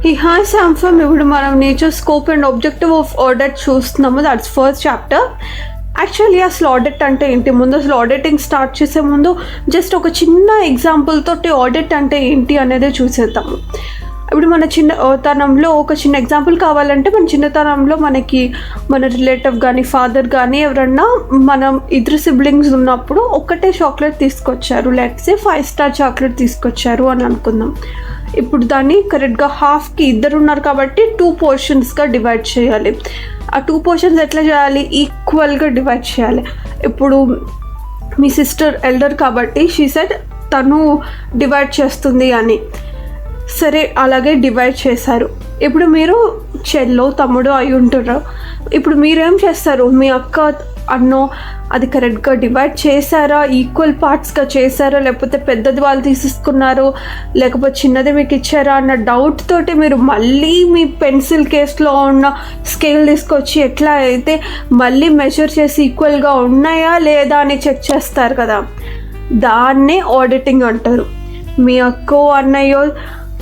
ఈ హ్యాస్ సంఫమ్ ఇప్పుడు మనం nature scope and objective of audit చూస్తున్నాము. That's first chapter. యాక్చువల్లీ అసలు ఆడిట్ అంటే ఏంటి, ముందు అసలు ఆడిటింగ్ స్టార్ట్ చేసే ముందు జస్ట్ ఒక చిన్న ఎగ్జాంపుల్ తోటి ఆడిట్ అంటే ఏంటి అనేది చూసేద్దాము. ఇప్పుడు మన చిన్నతనంలో ఒక చిన్న ఎగ్జాంపుల్ కావాలంటే, మన చిన్నతనంలో మనకి మన రిలేటివ్ కానీ ఫాదర్ కానీ ఎవరన్నా మనం ఇద్దరు సిబ్లింగ్స్ ఉన్నప్పుడు ఒక్కటే చాక్లెట్ తీసుకొచ్చారు, లెట్స్ సే 5 స్టార్ చాక్లెట్ తీసుకొచ్చారు అని అనుకుందాం. ఇప్పుడు దాన్ని కరెక్ట్గా హాఫ్కి ఇద్దరు ఉన్నారు కాబట్టి 2 పోర్షన్స్గా డివైడ్ చేయాలి. ఆ 2 పోర్షన్స్ ఎట్లా చేయాలి, ఈక్వల్గా డివైడ్ చేయాలి. ఇప్పుడు మీ సిస్టర్ ఎల్డర్ కాబట్టి షీ సెడ్ తను డివైడ్ చేస్తుంది అని, సరే అలాగే డివైడ్ చేశారు. ఇప్పుడు మీరు చెల్లో తమ్ముడు అయి ఉంటారు. ఇప్పుడు మీరేం చేస్తారు, మీ అక్క అన్నో అది కరెక్ట్గా డివైడ్ చేశారా, ఈక్వల్ పార్ట్స్గా చేశారా, లేకపోతే పెద్దది వాళ్ళు తీసేసుకున్నారు, లేకపోతే చిన్నది మీకు ఇచ్చారా అన్న డౌట్ తోటి మీరు మళ్ళీ మీ పెన్సిల్ కేస్లో ఉన్న స్కేల్ తీసుకొచ్చి ఎట్లా అయితే మళ్ళీ మెజర్ చేసి ఈక్వల్గా ఉన్నాయా లేదా అని చెక్ చేస్తారు కదా, దాన్నే ఆడిటింగ్ అంటారు. మీ అక్కో అన్నయ్యో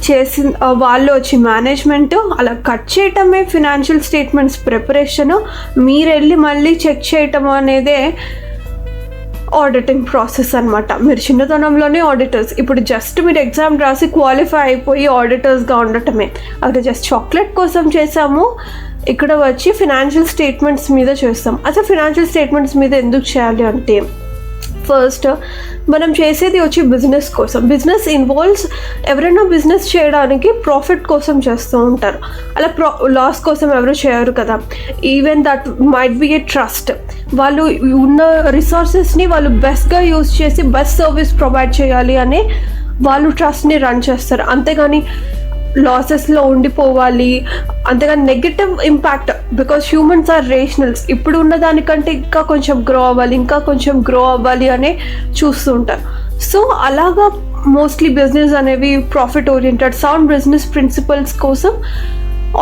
చేసిన వాళ్ళు వచ్చి మేనేజ్మెంట్ అలా కట్ చేయటమే ఫినాన్షియల్ స్టేట్మెంట్స్ ప్రిపరేషను, మీరు వెళ్ళి మళ్ళీ చెక్ చేయటం అనేదే ఆడిటింగ్ ప్రాసెస్ అనమాట. మీరు చిన్నతనంలోనే ఆడిటర్స్, ఇప్పుడు జస్ట్ మీరు ఎగ్జామ్ రాసి క్వాలిఫై అయిపోయి ఆడిటర్స్గా ఉండటమే. అక్కడ జస్ట్ చాక్లెట్ కోసం చేసాము, ఇక్కడ వచ్చి ఫినాన్షియల్ స్టేట్మెంట్స్ మీద చేస్తాం. అసలు ఫినాన్షియల్ స్టేట్మెంట్స్ మీద ఎందుకు చేయాలి అంటే, ఫస్ట్ మనం చేసేది వచ్చి బిజినెస్ కోసం. బిజినెస్ ఇన్వాల్వ్స్, ఎవరైనా బిజినెస్ చేయడానికి ప్రాఫిట్ కోసం చేస్తూ ఉంటారు, అలా లాస్ కోసం ఎవరు చేయరు కదా. Even that might be A trust, వాళ్ళు ఉన్న రిసోర్సెస్ని వాళ్ళు బెస్ట్గా యూజ్ చేసి బెస్ట్ సర్వీస్ ప్రొవైడ్ చేయాలి అని వాళ్ళు ట్రస్ట్ని రన్ చేస్తారు. అంతేగాని లాసెస్లో ఉండిపోవాలి, అంతేగాని negative impact, because humans are rationals, ఇప్పుడు ఉన్న దానికంటే ఇంకా కొంచెం గ్రో అవ్వాలి అని చూస్తూ ఉంటారు. సో అలాగా మోస్ట్లీ బిజినెస్ అనేవి profit oriented sound business principles కోసం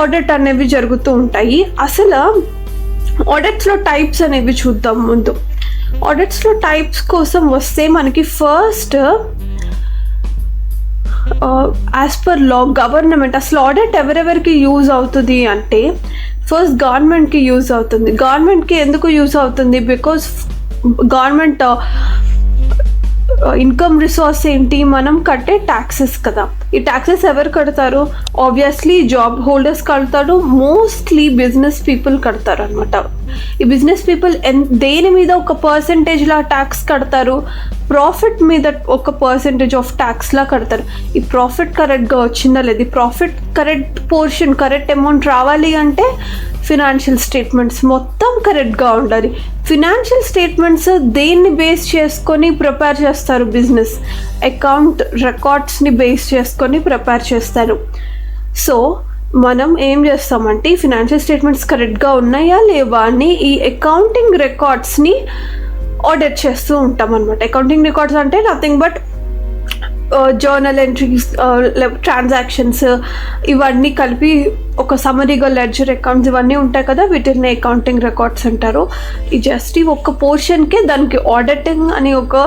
ఆడిట్ అనేవి జరుగుతూ ఉంటాయి. అసలు ఆడిట్స్లో టైప్స్ అనేవి చూద్దాం. ముందు ఆడిట్స్లో టైప్స్ కోసం వస్తే మనకి first as per law government, అసలు ఆడిట్ ఎవరెవరికి యూజ్ అవుతుంది అంటే, ఫస్ట్ గవర్నమెంట్కి యూజ్ అవుతుంది. గవర్నమెంట్కి ఎందుకు యూజ్ అవుతుంది, బికాస్ గవర్నమెంట్ ఇన్కమ్ రిసోర్స్ ఏంటి, మనం కట్టే ట్యాక్సెస్ కదా. ఈ ట్యాక్సెస్ ఎవరు కడతారు, ఆబ్వియస్లీ జాబ్ హోల్డర్స్ కడతారు, మోస్ట్లీ బిజినెస్ పీపుల్ కడతారు అనమాట. ఈ బిజినెస్ పీపుల్ దేని మీద ఒక పర్సంటేజ్లా ట్యాక్స్ కడతారు, ప్రాఫిట్ మీద ఒక పర్సంటేజ్ ఆఫ్ ట్యాక్స్లా కడతారు. ఈ ప్రాఫిట్ కరెక్ట్గా వచ్చిందా లేదు, profit correct portion correct amount రావాలి అంటే ఫినాన్షియల్ స్టేట్మెంట్స్ మొత్తం కరెక్ట్గా ఉండాలి. ఫినాన్షియల్ స్టేట్మెంట్స్ దేన్ని బేస్ చేసుకొని ప్రిపేర్ చేస్తారు, బిజినెస్ అకౌంట్ రికార్డ్స్ని బేస్ చేసుకొని ప్రిపేర్ చేస్తారు. సో మనం ఏం చేస్తామంటే ఈ ఫినాన్షియల్ స్టేట్మెంట్స్ కరెక్ట్గా ఉన్నాయా లేవా అని ఈ అకౌంటింగ్ రికార్డ్స్ని ఆడిట్ చేస్తూ ఉంటాం అనమాట. అకౌంటింగ్ రికార్డ్స్ అంటే nothing but journal entries, transactions ఇవన్నీ కలిపి ఒక సమరీగా లెడ్జర్ అకౌంట్స్ ఇవన్నీ ఉంటాయి కదా, వీటిని అకౌంటింగ్ రికార్డ్స్ అంటారు. ఈ జస్ట్ ఈ ఒక్క పోర్షన్కే దానికి ఆడిటింగ్ అని ఒక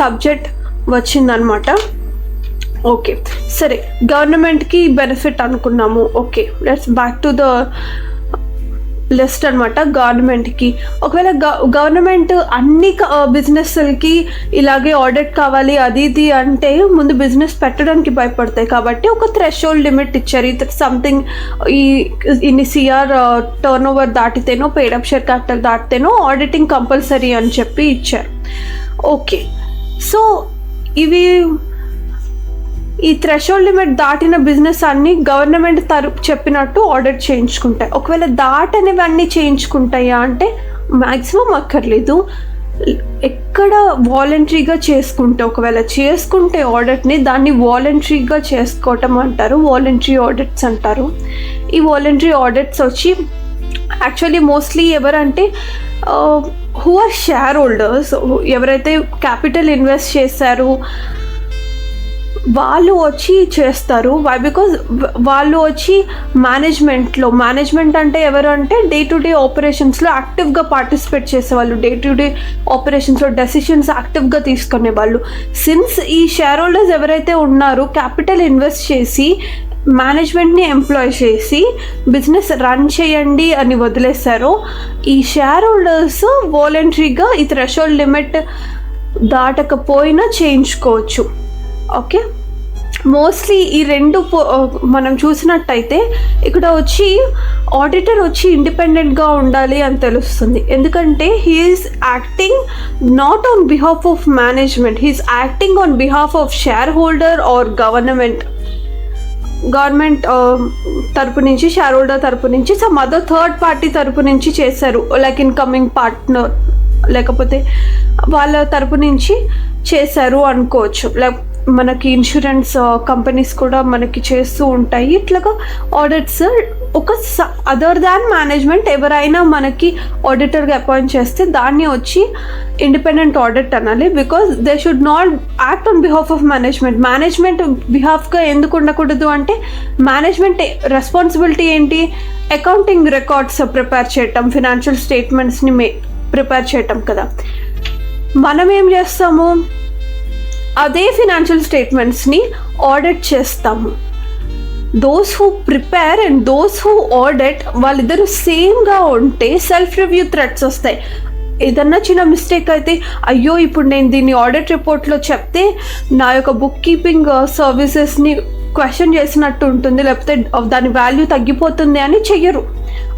సబ్జెక్ట్ వచ్చిందనమాట. ఓకే సరే, గవర్నమెంట్కి బెనిఫిట్ అనుకున్నాము. Okay let's back to the list అనమాట. గవర్నమెంట్కి ఒకవేళ గవర్నమెంట్ అన్ని బిజినెస్లకి ఇలాగే ఆడిట్ కావాలి అది ఇది అంటే ముందు బిజినెస్ పెట్టడానికి భయపడతాయి కాబట్టి ఒక థ్రెషోల్డ్ లిమిట్ ఇచ్చారు. సంథింగ్ ఇన్ని సిఆర్ టర్న్ ఓవర్ దాటితేనో పెయిడ్ షేర్ క్యాపిటల్ దాటితేనో ఆడిటింగ్ కంపల్సరీ అని చెప్పి ఇచ్చారు. ఓకే, సో ఈ థ్రెషోల్డ్ లిమిట్ దాటిన బిజినెస్ అన్ని గవర్నమెంట్ చెప్పినట్టు ఆడిట్ చేయించుకుంటాయి. ఒకవేళ దాటనివన్నీ చేయించుకుంటాయా అంటే మ్యాక్సిమం అక్కర్లేదు. ఎక్కడ వాలంటరీగా చేసుకుంటే, ఒకవేళ చేసుకుంటే ఆడిట్ని దాన్ని వాలంటరీగా చేసుకోవటం అంటారు, వాలంటరీ ఆడిట్స్ అంటారు. ఈ వాలంటరీ ఆడిట్స్ వచ్చి యాక్చువల్లీ మోస్ట్లీ ఎవరంటే హూ ఆర్ షేర్ హోల్డర్స్, ఎవరైతే క్యాపిటల్ ఇన్వెస్ట్ చేశారు వాళ్ళు వచ్చి చేస్తారు. వై, బికాజ్ వాళ్ళు వచ్చి మేనేజ్మెంట్ అంటే ఎవరు అంటే డే టు డే ఆపరేషన్స్లో యాక్టివ్గా పార్టిసిపేట్ చేసేవాళ్ళు, డే టు డే ఆపరేషన్స్లో డెసిషన్స్ యాక్టివ్గా తీసుకునే వాళ్ళు. సిన్స్ ఈ షేర్ హోల్డర్స్ ఎవరైతే ఉన్నారో క్యాపిటల్ ఇన్వెస్ట్ చేసి మేనేజ్మెంట్ని ఎంప్లాయ్ చేసి బిజినెస్ రన్ చేయండి అని వదిలేస్తారో ఈ షేర్ హోల్డర్స్ వాలంటరీగా ఈ థ్రెషోల్డ్ లిమిట్ దాటకపోయినా చేయించుకోవచ్చు. ఓకే, మోస్ట్లీ ఈ రెండు మనం చూసినట్టయితే ఇక్కడ వచ్చి ఆడిటర్ వచ్చి ఇండిపెండెంట్గా ఉండాలి అని తెలుస్తుంది. ఎందుకంటే he is acting not on behalf of management, he is acting on behalf of shareholder or government తరపు నుంచి, షేర్ హోల్డర్ తరపు నుంచి, సమ్ అదర్ థర్డ్ పార్టీ తరపు నుంచి చేశారు, లైక్ ఇన్కమింగ్ పార్ట్నర్ లేకపోతే వాళ్ళ తరపు నుంచి చేశారు అనుకోవచ్చు. లైక్ మనకి ఇన్సూరెన్స్ కంపెనీస్ కూడా మనకి చేస్తూ ఉంటాయి ఇట్లాగా ఆడిట్స్. ఒక అదర్ దాన్ మేనేజ్మెంట్ ఎవరైనా మనకి ఆడిటర్గా అపాయింట్ చేస్తే దాన్ని వచ్చి ఇండిపెండెంట్ ఆడిట్ అనాలి. Because they should not act on behalf of management బిహాఫ్గా ఎందుకు ఉండకూడదు అంటే మేనేజ్మెంట్ రెస్పాన్సిబిలిటీ ఏంటి, అకౌంటింగ్ రికార్డ్స్ ప్రిపేర్ చేయటం, ఫినాన్షియల్ స్టేట్మెంట్స్ని ప్రిపేర్ చేయటం కదా. మనం ఏం చేస్తాము, అదే ఫినాన్షియల్ స్టేట్మెంట్స్ని ఆడిట్ చేస్తాము. Those who prepare and those who audit వాళ్ళిద్దరూ సేమ్గా ఉంటే సెల్ఫ్ రివ్యూ థ్రెట్స్ వస్తాయి. ఏదన్నా చిన్న మిస్టేక్ అయితే అయ్యో ఇప్పుడు నేను దీన్ని ఆడిట్ రిపోర్ట్లో చెప్తే నా యొక్క బుక్ కీపింగ్ సర్వీసెస్ని క్వశ్చన్ చేసినట్టు ఉంటుంది, లేకపోతే దాని వాల్యూ తగ్గిపోతుంది అని చెయ్యరు.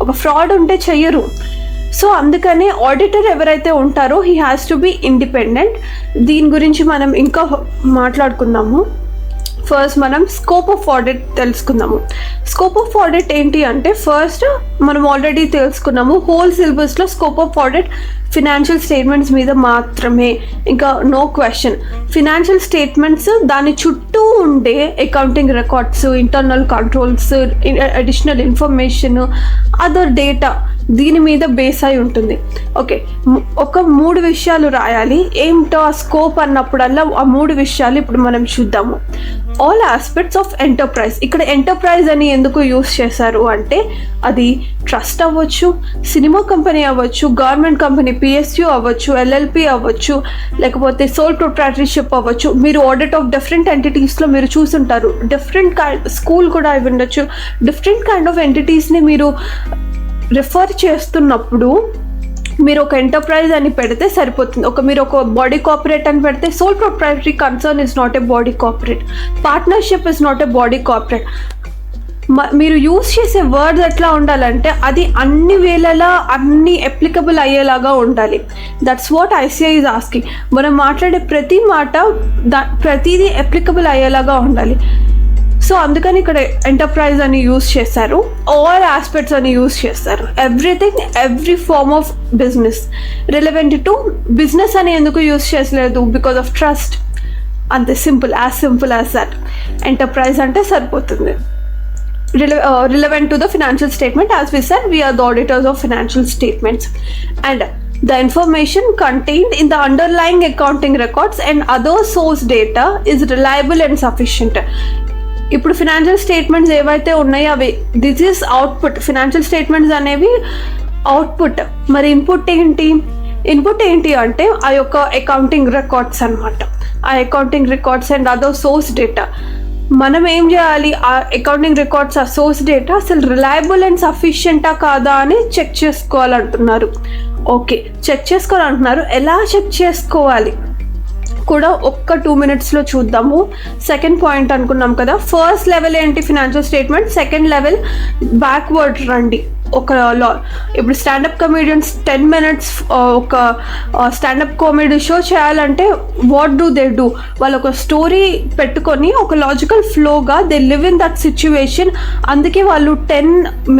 ఒక ఫ్రాడ్ ఉంటే చెయ్యరు. సో అందుకనే ఆడిటర్ ఎవరైతే ఉంటారో he has to be independent. దీని గురించి మనం ఇంకా మాట్లాడుకుందాము. ఫస్ట్ మనం స్కోప్ ఆఫ్ ఆడిట్ తెలుసుకుందాము. స్కోప్ ఆఫ్ ఆడిట్ ఏంటి అంటే ఫస్ట్ మనం ఆల్రెడీ తెలుసుకున్నాము, హోల్ సిలబస్లో scope of audit financial statements మీద మాత్రమే, ఇంకా నో క్వశ్చన్. ఫినాన్షియల్ స్టేట్మెంట్స్ దాని చుట్టూ ఉండే accounting records, internal controls, additional information, other data దీని మీద బేస్ అయి ఉంటుంది. ఓకే, ఒక 3 విషయాలు రాయాలి. ఏమిటో ఆ స్కోప్ అన్నప్పుడల్లా ఆ 3 విషయాలు ఇప్పుడు మనం చూద్దాము. All aspects of enterprise. ఇక్కడ ఎంటర్ప్రైజ్ అని ఎందుకు యూస్ చేశారు అంటే అది ట్రస్ట్ అవ్వచ్చు, సినిమా కంపెనీ అవ్వచ్చు, గవర్నమెంట్ కంపెనీ పిఎస్యూ అవ్వచ్చు, ఎల్ఎల్పి అవ్వచ్చు, లేకపోతే సోల్ ప్రొప్రైటరీషిప్ అవ్వచ్చు. మీరు ఆడిట్ ఆఫ్ డిఫరెంట్ ఎంటిటీస్లో మీరు చూసుంటారు. డిఫరెంట్ స్కూల్ కూడా అయి ఉండొచ్చు. డిఫరెంట్ కైండ్ ఆఫ్ ఎంటిటీస్ని మీరు రిఫర్ చేస్తున్నప్పుడు మీరు ఒక ఎంటర్ప్రైజ్ అని పెడితే సరిపోతుంది. మీరు ఒక బాడీ కార్పొరేట్ అని పెడితే sole proprietary concern is not a body corporate, partnership is not a body corporate. మీరు యూజ్ చేసే వర్డ్స్ ఎట్లా ఉండాలంటే అది అన్ని వేళలా అన్ని అప్లికబుల్ అయ్యేలాగా ఉండాలి. That's what ICI is asking. మనం మాట్లాడే ప్రతి మాట ప్రతిదీ అప్లికబుల్ అయ్యేలాగా ఉండాలి. సో అందుకని ఇక్కడ ఎంటర్ప్రైజ్ అని యూజ్ చేశారు, ఆల్ ఆస్పెక్ట్స్ అని యూజ్ చేస్తారు. Everything, every form of business relevant to business అని ఎందుకు యూజ్ చేసలేదు, బికాస్ ఆఫ్ ట్రస్ట్. అంతే, సింపుల్ యాజ్ దట్. ఎంటర్ప్రైజ్ అంటే సరిపోతుంది. Relevant to the financial statement, as we said, we are the auditors of financial statements, and the information contained in the underlying accounting records and other source data is reliable and sufficient. ఇప్పుడు financial statements ఏవైతే ఉన్నాయో అవి this is output. Financial statements అనేవి output. మరి input ఏంటి అంటే ఆ యొక్క అకౌంటింగ్ రికార్డ్స్ అనమాట. ఆ accounting records and other source data. మనం ఏం చేయాలి, ఆ అకౌంటింగ్ రికార్డ్స్, ఆ సోర్స్ డేటా అసలు రిలయబుల్ అండ్ సఫిషియెంటా కాదా అని చెక్ చేసుకోవాలంటున్నారు. ఓకే, చెక్ చేసుకోవాలంటున్నారు. ఎలా చెక్ చేసుకోవాలి కూడా ఒక్క 2 minutesలో చూద్దాము. సెకండ్ పాయింట్ అనుకున్నాం కదా, ఫస్ట్ లెవెల్ ఏంటి financial statement, second level backward రండి. ఇప్పుడు స్టాండప్ కమెడియన్స్ 10 minutes ఒక స్టాండప్ కామెడీ షో చేయాలంటే వాట్ డూ దే డూ, వాళ్ళు ఒక స్టోరీ పెట్టుకొని ఒక లాజికల్ ఫ్లోగా they live in that situation. అందుకే వాళ్ళు 10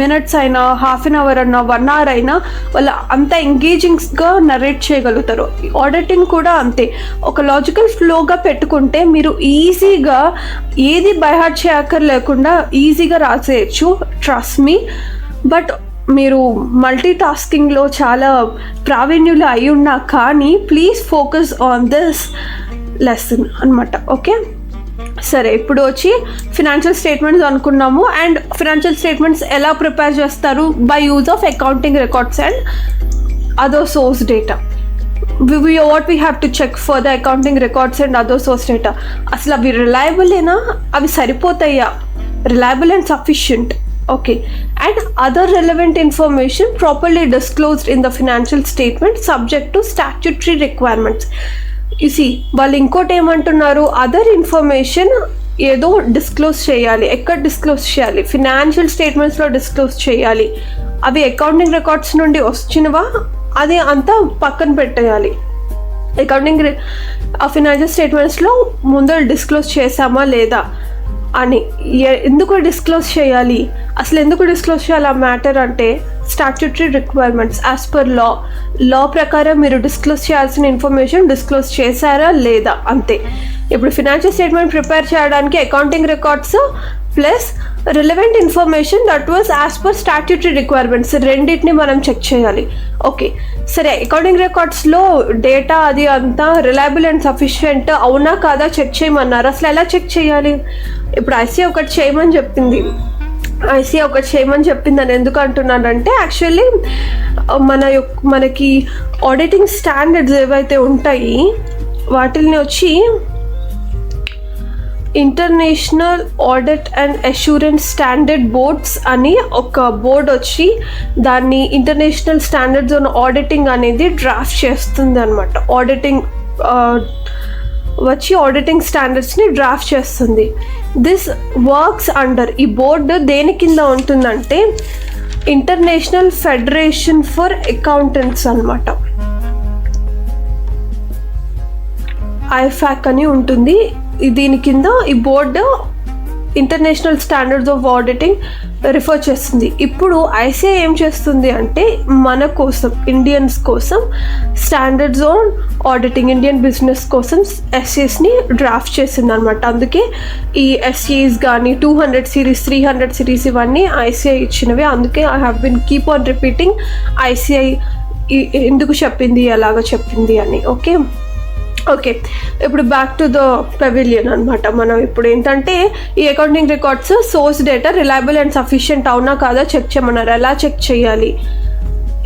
minutes అయినా, హాఫ్ అన్ అవర్ అయినా, 1 hour అయినా వాళ్ళు అంత ఎంగేజింగ్గా నరేట్ చేయగలుగుతారు. ఆడిటింగ్ కూడా అంతే, ఒక లాజికల్ ఫ్లోగా పెట్టుకుంటే మీరు ఈజీగా ఏది బైహార్ట్ చేయక్కర్లేకుండా ఈజీగా రాసేయచ్చు. Trust me. బట్ మీరు మల్టీ టాస్కింగ్లో చాలా ప్రావీణ్యులు అయి ఉన్నా కానీ please focus on this lesson అనమాట. ఓకే, సరే, ఇప్పుడు వచ్చి ఫినాన్షియల్ స్టేట్మెంట్స్ అనుకున్నాము. అండ్ ఫినాన్షియల్ స్టేట్మెంట్స్ ఎలా ప్రిపేర్ చేస్తారు, by use of accounting records and other source data. what we have to check for the accounting records and other source data, అసలు అవి reliable ఏనా, అవి సరిపోతాయా, reliable and sufficient. Okay, and other relevant information properly disclosed in the financial statement subject to statutory requirements. You see, వాళ్ళు ఇంకోటి ఏమంటున్నారు, other information ఏదో disclose చేయాలి. ఎక్కడ డిస్క్లోజ్ చేయాలి? ఫినాన్షియల్ స్టేట్మెంట్స్లో డిస్క్లోజ్ చేయాలి. అవి అకౌంటింగ్ రికార్డ్స్ నుండి వచ్చినవా అది అంతా పక్కన పెట్టేయాలి. అకౌంటింగ్ ఆ ఫినాన్షియల్ స్టేట్మెంట్స్లో ముందర డిస్క్లోజ్ చేసామా లేదా అని. ఎందుకు డిస్క్లోజ్ చేయాలి, అసలు ఎందుకు డిస్క్లోజ్ చేయాలి ఆ మ్యాటర్ అంటే స్టాట్యూటరీ రిక్వైర్మెంట్స్ యాజ్ పర్ లా ప్రకారం మీరు డిస్క్లోజ్ చేయాల్సిన ఇన్ఫర్మేషన్ డిస్క్లోజ్ చేశారా లేదా అంతే. ఇప్పుడు ఫినాన్షియల్ స్టేట్మెంట్ ప్రిపేర్ చేయడానికి accounting records plus relevant information that was as per statutory requirements రెండింటిని మనం చెక్ చేయాలి. ఓకే సరే, అకౌంటింగ్ రికార్డ్స్లో డేటా అది అంతా రిలయబుల్ అండ్ సఫిషియెంట్ అవునా కాదా చెక్ చేయమన్నారు. అసలు ఎలా చెక్ చేయాలి? ఇప్పుడు ఐసీఐ ఒకటి చేయమని చెప్పింది. ఐసీఐ ఒకటి చేయమని చెప్పింది అని ఎందుకు అంటున్నానంటే యాక్చువల్లీ మనకి ఆడిటింగ్ స్టాండర్డ్స్ ఏవైతే ఉంటాయి వాటిని వచ్చి international audit and assurance standard boards అని ఒక బోర్డ్ వచ్చి దాన్ని ఇంటర్నేషనల్ స్టాండర్డ్స్ ఆన్ ఆడిటింగ్ అనేది డ్రాఫ్ట్ చేస్తుంది అనమాట. ఆడిటింగ్ స్టాండర్డ్స్ని డ్రాఫ్ట్ చేస్తుంది. దిస్ వర్క్స్ అండర్, ఈ బోర్డు దేని కింద ఉంటుందంటే ఇంటర్నేషనల్ ఫెడరేషన్ ఫర్ అకౌంటెంట్స్ అనమాట. ఐఫాక్ అని ఉంటుంది. దీని కింద ఈ board international standards of auditing refer చేస్తుంది. ఇప్పుడు ఐసీఐ ఏం చేస్తుంది అంటే మన కోసం, ఇండియన్స్ కోసం standards on auditing, Indian business కోసం ఎస్ఏస్ని డ్రాఫ్ట్ చేసింది అనమాట. అందుకే ఈ ఎస్ఏస్ కానీ 200 సిరీస్ 300 సిరీస్ ఇవన్నీ ఐసీఐ ఇచ్చినవి. అందుకే I have been keep on repeating ICI ఎందుకు చెప్పింది, ఎలాగ చెప్పింది అని. ఓకే ఇప్పుడు బ్యాక్ టు ద పెవిలియన్ అనమాట. మనం ఇప్పుడు ఏంటంటే ఈ accounting records source data reliable and sufficient అవునా కాదా చెక్ చేయమన్నారు. ఎలా చెక్ చేయాలి?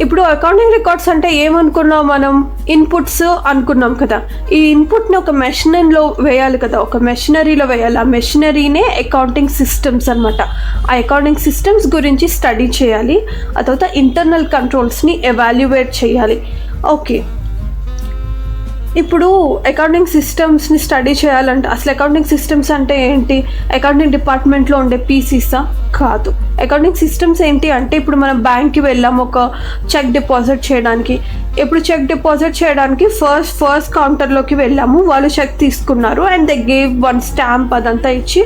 ఇప్పుడు అకౌంటింగ్ రికార్డ్స్ అంటే ఏమనుకున్నాం మనం? ఇన్పుట్స్ అనుకున్నాం కదా. ఈ ఇన్పుట్ని ఒక మెషినరీలో వేయాలి కదా, ఒక మెషినరీలో వేయాలి. ఆ మెషినరీనే అకౌంటింగ్ సిస్టమ్స్ అనమాట. ఆ అకౌంటింగ్ సిస్టమ్స్ గురించి స్టడీ చేయాలి. ఆ తర్వాత ఇంటర్నల్ కంట్రోల్స్ని ఎవాల్యుయేట్ చేయాలి. ఓకే, ఇప్పుడు అకౌంటింగ్ సిస్టమ్స్ని స్టడీ చేయాలంటే అసలు అకౌంటింగ్ సిస్టమ్స్ అంటే ఏంటి? అకౌంటింగ్ డిపార్ట్మెంట్లో ఉండే పీసీసా? కాదు. అకౌంటింగ్ సిస్టమ్స్ ఏంటి అంటే ఇప్పుడు మనం బ్యాంక్కి వెళ్ళాం ఒక చెక్ డిపాజిట్ చేయడానికి. ఇప్పుడు చెక్ డిపాజిట్ చేయడానికి ఫస్ట్ కౌంటర్లోకి వెళ్ళాము, వాళ్ళు చెక్ తీసుకున్నారు and they gave one stamp అదంతా ఇచ్చి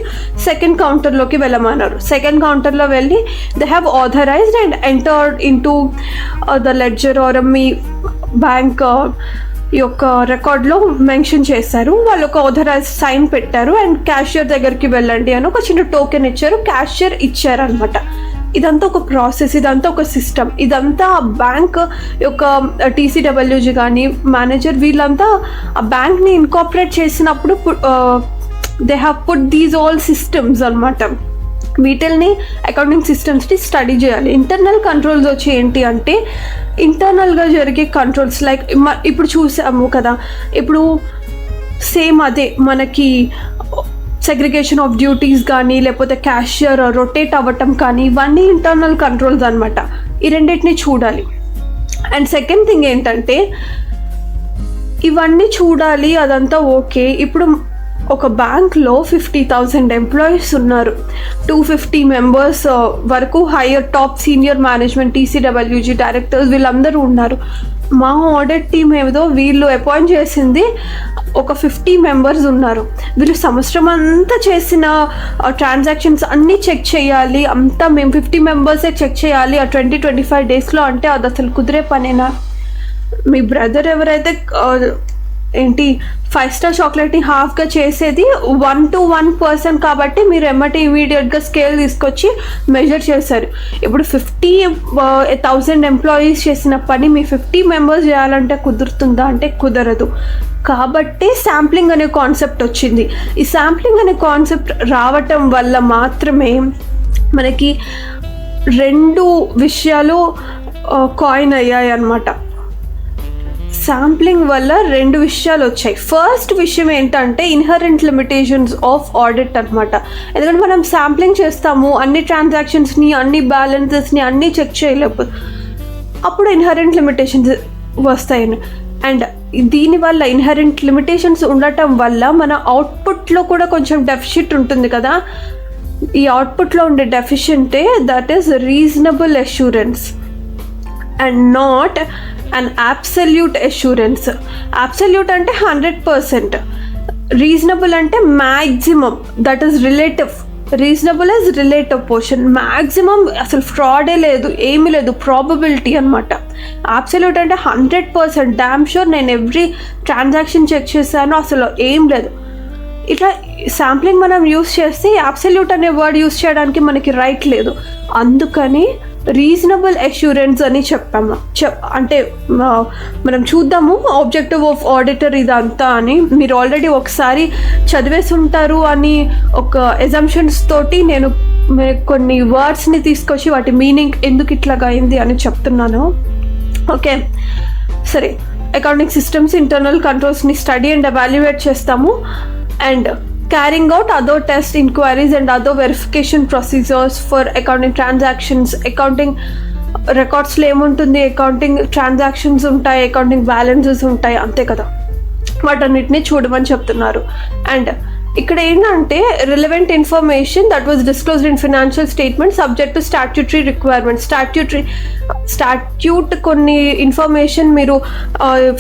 సెకండ్ కౌంటర్లోకి వెళ్ళమన్నారు. సెకండ్ కౌంటర్లో వెళ్ళి they have authorised and entered into the ledger or మీ బ్యాంక్ యొక్క రికార్డ్లో మెన్షన్ చేశారు. వాళ్ళు ఒక ఆథరైజ్ సైన్ పెట్టారు అండ్ క్యాషియర్ దగ్గరికి వెళ్ళండి అని ఒక చిన్న టోకెన్ ఇచ్చారు, క్యాషియర్ ఇచ్చారనమాట. ఇదంతా ఒక ప్రాసెస్, ఇదంతా ఒక సిస్టమ్. ఇదంతా బ్యాంక్ యొక్క టీసీడబ్ల్యూజీ కానీ మేనేజర్ వీళ్ళంతా ఆ బ్యాంక్ని ఇన్కార్పొరేట్ చేసినప్పుడు they have put these all systems అనమాట. వీటిల్ని అకౌంటింగ్ సిస్టమ్స్ని స్టడీ చేయాలి. ఇంటర్నల్ కంట్రోల్స్ వచ్చి ఏంటి అంటే ఇంటర్నల్గా జరిగే కంట్రోల్స్ లైక్ ఇప్పుడు చూసాము కదా, ఇప్పుడు సేమ్ అదే మనకి సెగ్రిగేషన్ ఆఫ్ డ్యూటీస్ కానీ లేకపోతే క్యాషియర్ రొటేట్ అవ్వటం కానీ ఇవన్నీ ఇంటర్నల్ కంట్రోల్స్ అనమాట. ఈ రెండింటిని చూడాలి. అండ్ సెకండ్ థింగ్ ఏంటంటే ఇవన్నీ చూడాలి, అదంతా ఓకే. ఇప్పుడు ఒక బ్యాంక్లో 50,000 ఎంప్లాయీస్ ఉన్నారు, 250 మెంబర్స్ వరకు higher top senior management TCWG directors వీళ్ళందరూ ఉన్నారు. మా ఆడిట్ టీమ్ ఏదో వీళ్ళు అపాయింట్ చేసింది ఒక 50 మెంబర్స్ ఉన్నారు. వీళ్ళు సంవత్సరం అంతా చేసిన ట్రాన్సాక్షన్స్ అన్నీ చెక్ చేయాలి, అంతా మేము 50 మెంబర్సే చెక్ చేయాలి ఆ 20-25 డేస్లో అంటే అది అసలు కుదిరే పనేనా? మీ బ్రదర్ ఎవరైతే ఏంటి 5 స్టార్ చాక్లెట్ని హాఫ్గా చేసేది 1 to 1% కాబట్టి మీరు ఇమీడియట్గా స్కేల్ తీసుకొచ్చి మెజర్ చేశారు. ఇప్పుడు 50,000 ఎంప్లాయీస్ చేసిన పని మీ 50 మెంబర్స్ చేయాలంటే కుదురుతుందా అంటే కుదరదు. కాబట్టి శాంప్లింగ్ అనే కాన్సెప్ట్ వచ్చింది. ఈ శాంప్లింగ్ అనే కాన్సెప్ట్ రావటం వల్ల మాత్రమే మనకి 2 విషయాలు కాయిన్ అయ్యాయి అన్నమాట. శాంప్లింగ్ వల్ల 2 విషయాలు వచ్చాయి. ఫస్ట్ విషయం ఏంటంటే ఇన్హరెంట్ లిమిటేషన్స్ ఆఫ్ ఆడిట్ అనమాట. ఎందుకంటే మనం శాంప్లింగ్ చేస్తాము, అన్ని ట్రాన్సాక్షన్స్ని, అన్ని బ్యాలెన్సెస్ని అన్నీ చెక్ చేయలేకపోతే అప్పుడు ఇన్హరెంట్ లిమిటేషన్స్ వస్తాయి. అండ్ దీనివల్ల ఇన్హరెంట్ లిమిటేషన్స్ ఉండటం వల్ల మన అవుట్పుట్లో కూడా కొంచెం డెఫిషిట్ ఉంటుంది కదా. ఈ అవుట్పుట్లో ఉండే డెఫిషియంటే that is reasonable assurance and not and absolute assurance. Absolute అంటే 100%, రీజనబుల్ అంటే maximum, that is relative. Reasonable is relative portion, maximum అసలు ఫ్రాడే లేదు, ఏమీ లేదు, ప్రాబబిలిటీ అనమాట. అబ్సల్యూట్ అంటే 100% డామ్ షూర్, నేను ఎవ్రీ ట్రాన్సాక్షన్ చెక్ చేశాను, అసలు ఏం లేదు. ఇట్లా శాంప్లింగ్ మనం యూస్ చేస్తే అబ్సల్యూట్ అనే వర్డ్ యూస్ చేయడానికి మనకి రైట్ లేదు. అందుకని రీజనబుల్ అష్యూరెన్స్ అని చెప్పాము. అంటే మనం చూద్దాము ఆబ్జెక్టివ్ ఆఫ్ ఆడిటర్ ఇదంతా అని. మీరు ఆల్రెడీ ఒకసారి చదివేసి ఉంటారు అని ఒక ఎజంప్షన్స్ తోటి నేను కొన్ని వర్డ్స్ని తీసుకొచ్చి వాటి మీనింగ్ ఎందుకు ఇట్లాగా అయింది అని చెప్తున్నాను. ఓకే, సరే. అకౌంటింగ్ సిస్టమ్స్, ఇంటర్నల్ కంట్రోల్స్ని స్టడీ అండ్ ఎవాల్యుయేట్ చేస్తాము. And carrying out other test inquiries and other verification procedures for accounting transactions. accounting records లో ఏముంటుంది, అకౌంటింగ్ ట్రాన్సాక్షన్స్ ఉంటాయి, అకౌంటింగ్ బ్యాలెన్సెస్ ఉంటాయి, అంతే కదా. వాటన్నిటిని చూడమని చెప్తున్నారు. అండ్ ఇక్కడ ఏంటంటే relevant information that was disclosed in financial statement subject to statutory requirement. Statute కొన్ని ఇన్ఫర్మేషన్ మీరు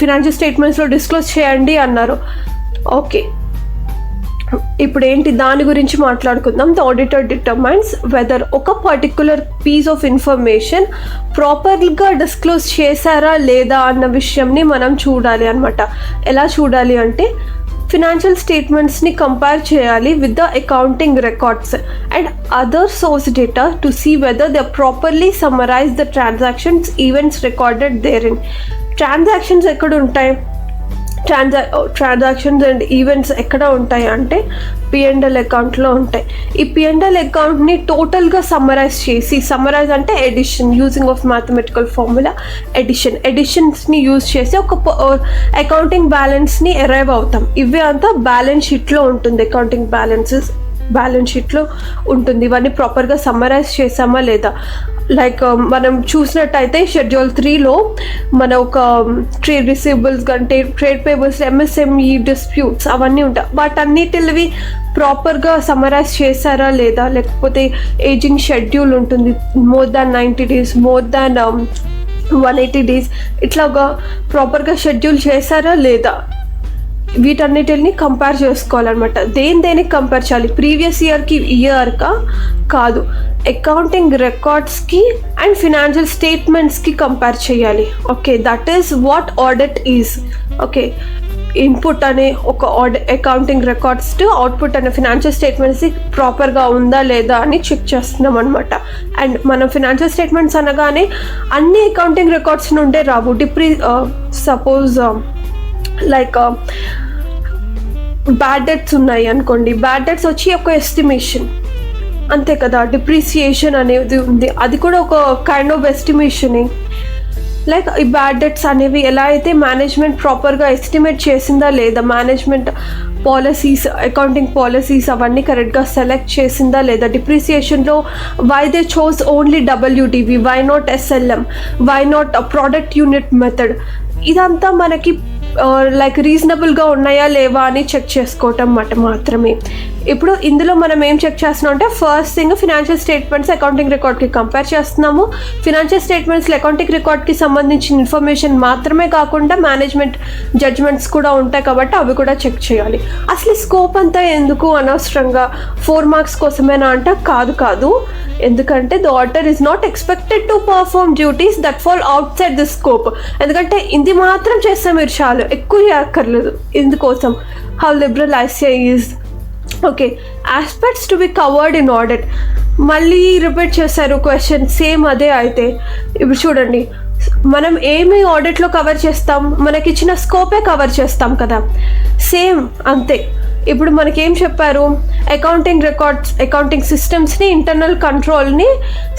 ఫినాన్షియల్ స్టేట్మెంట్స్లో డిస్క్లోజ్ చేయండి అన్నారు. ఓకే, ఇప్పుడు ఏంటి దాని గురించి మాట్లాడుకుందాం. ద ఆడిటర్ డిటర్మైన్స్ వెదర్ ఒక పర్టిక్యులర్ పీస్ ఆఫ్ ఇన్ఫర్మేషన్ ప్రాపర్గా డిస్క్లోజ్ చేశారా లేదా అన్న విషయంని మనం చూడాలి అనమాట. ఎలా చూడాలి అంటే ఫినాన్షియల్ స్టేట్మెంట్స్ని కంపేర్ చేయాలి with the accounting records and other source data to see whether they properly summarise the transactions events recorded therein. Transactions ఎక్కడ ఉంటాయి, ట్రాన్సాక్షన్స్ అండ్ ఈవెంట్స్ ఎక్కడ ఉంటాయి అంటే P&L అకౌంట్లో ఉంటాయి. ఈ P&L అకౌంట్ని టోటల్గా సమ్మరైజ్ చేసి, సమ్మరైజ్ అంటే addition, using of mathematical formula ఎడిషన్స్ని యూజ్ చేసి ఒక అకౌంటింగ్ బ్యాలెన్స్ని అరైవ్ అవుతాం. ఇవే అంతా బ్యాలెన్స్ షీట్లో ఉంటుంది. అకౌంటింగ్ బ్యాలెన్స్ షీట్లో ఉంటుంది. ఇవన్నీ ప్రాపర్గా సమ్మరైజ్ చేసామా లేదా. లైక్ మనం చూసినట్టయితే షెడ్యూల్ 3లో మన ఒక ట్రేడ్ రిసీవబుల్స్ కంటే ట్రేడ్ పేబుల్స్, MSME డిస్ప్యూట్స్ అవన్నీ ఉంటాయి. వాటన్నిటివి ప్రాపర్గా సమ్మరైజ్ చేశారా లేదా, లేకపోతే ఏజింగ్ షెడ్యూల్ ఉంటుంది, more than 90 days, more than 180 days, ఇట్లాగా ప్రాపర్గా షెడ్యూల్ చేశారా లేదా, వీటన్నిటిని కంపేర్ చేసుకోవాలన్నమాట. దేనికి కంపేర్ చేయాలి, ప్రీవియస్ ఇయర్కా కాదు, అకౌంటింగ్ రికార్డ్స్కి అండ్ ఫినాన్షియల్ స్టేట్మెంట్స్కి కంపేర్ చేయాలి. Okay, that is what audit is. Okay, input అనే ఒక అకౌంటింగ్ రికార్డ్స్ టు అవుట్పుట్ అనే ఫినాన్షియల్ స్టేట్మెంట్స్కి ప్రాపర్గా ఉందా లేదా అని చెక్ చేస్తున్నాం అనమాట. అండ్ మనం ఫినాన్షియల్ స్టేట్మెంట్స్ అనగానే అన్ని అకౌంటింగ్ రికార్డ్స్ నుండే రావు. సపోజ్ లైక్ బ్యాడ్ డెట్స్ ఉన్నాయి అనుకోండి, బ్యాడ్ డెట్స్ వచ్చి ఒక ఎస్టిమేషన్ అంతే కదా. డిప్రిసియేషన్ అనేది ఉంది, అది కూడా ఒక కైండ్ ఆఫ్ ఎస్టిమేషనే. లైక్ ఈ బ్యాడ్ డెట్స్ అనేవి ఎలా అయితే మేనేజ్మెంట్ ప్రాపర్గా ఎస్టిమేట్ చేసిందా లేదా, మేనేజ్మెంట్ పాలసీస్, అకౌంటింగ్ పాలసీస్ అవన్నీ కరెక్ట్గా సెలెక్ట్ చేసిందా లేదా. డిప్రిసియేషన్లో why they chose only WDV, why not SLM, why not product unit method, ఇదంతా మనకి లైక్ రీజనబుల్గా ఉన్నాయా లేవా అని చెక్ చేసుకోవటం మాత్రమే. ఇప్పుడు ఇందులో మనం ఏం చెక్ చేస్తున్నాం అంటే first thing financial statements accounting రికార్డ్కి కంపేర్ చేస్తున్నాము. ఫినాన్షియల్ స్టేట్మెంట్స్లో అకౌంటింగ్ రికార్డ్కి సంబంధించిన ఇన్ఫర్మేషన్ మాత్రమే కాకుండా మేనేజ్మెంట్ జడ్జ్మెంట్స్ కూడా ఉంటాయి కాబట్టి అవి కూడా చెక్ చేయాలి. అసలు స్కోప్ అంతా ఎందుకు, అనవసరంగా 4 marks కోసమేనా అంటే కాదు. ఎందుకంటే the auditor is not expected to perform duties that fall out side the scope. ఎందుకంటే ఇది మాత్రం చేస్తే మీరు చాలు, ఎక్కువ చేయక్కర్లేదు. ఇందుకోసం how liberal ICA is. Okay, aspects to be covered in audit. మళ్ళీ రిపీట్ చేశారు క్వశ్చన్, సేమ్ అదే అయితే. ఇప్పుడు చూడండి, మనం ఏమి ఆడిట్లో కవర్ చేస్తాం, మనకి ఇచ్చిన స్కోపే కవర్ చేస్తాం కదా. సేమ్ అంతే. ఇప్పుడు మనకేం చెప్పారు, అకౌంటింగ్ రికార్డ్స్, అకౌంటింగ్ సిస్టమ్స్ని, ఇంటర్నల్ కంట్రోల్ని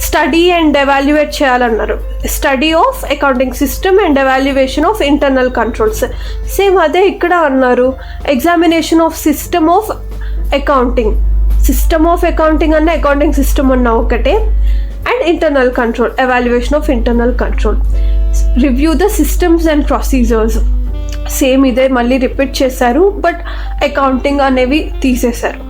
స్టడీ అండ్ ఎవాల్యుయేట్ చేయాలన్నారు. Study of accounting system and evaluation of internal controls. Same అదే ఇక్కడ అన్నారు, examination of system of accounting. System of accounting అన్న అకౌంటింగ్ సిస్టమ్ అన్న ఒకటే, and internal control, evaluation of internal control. Review the systems and procedures. Same ఇదే మళ్ళీ repeat చేశారు, but accounting అనేవి తీసేశారు.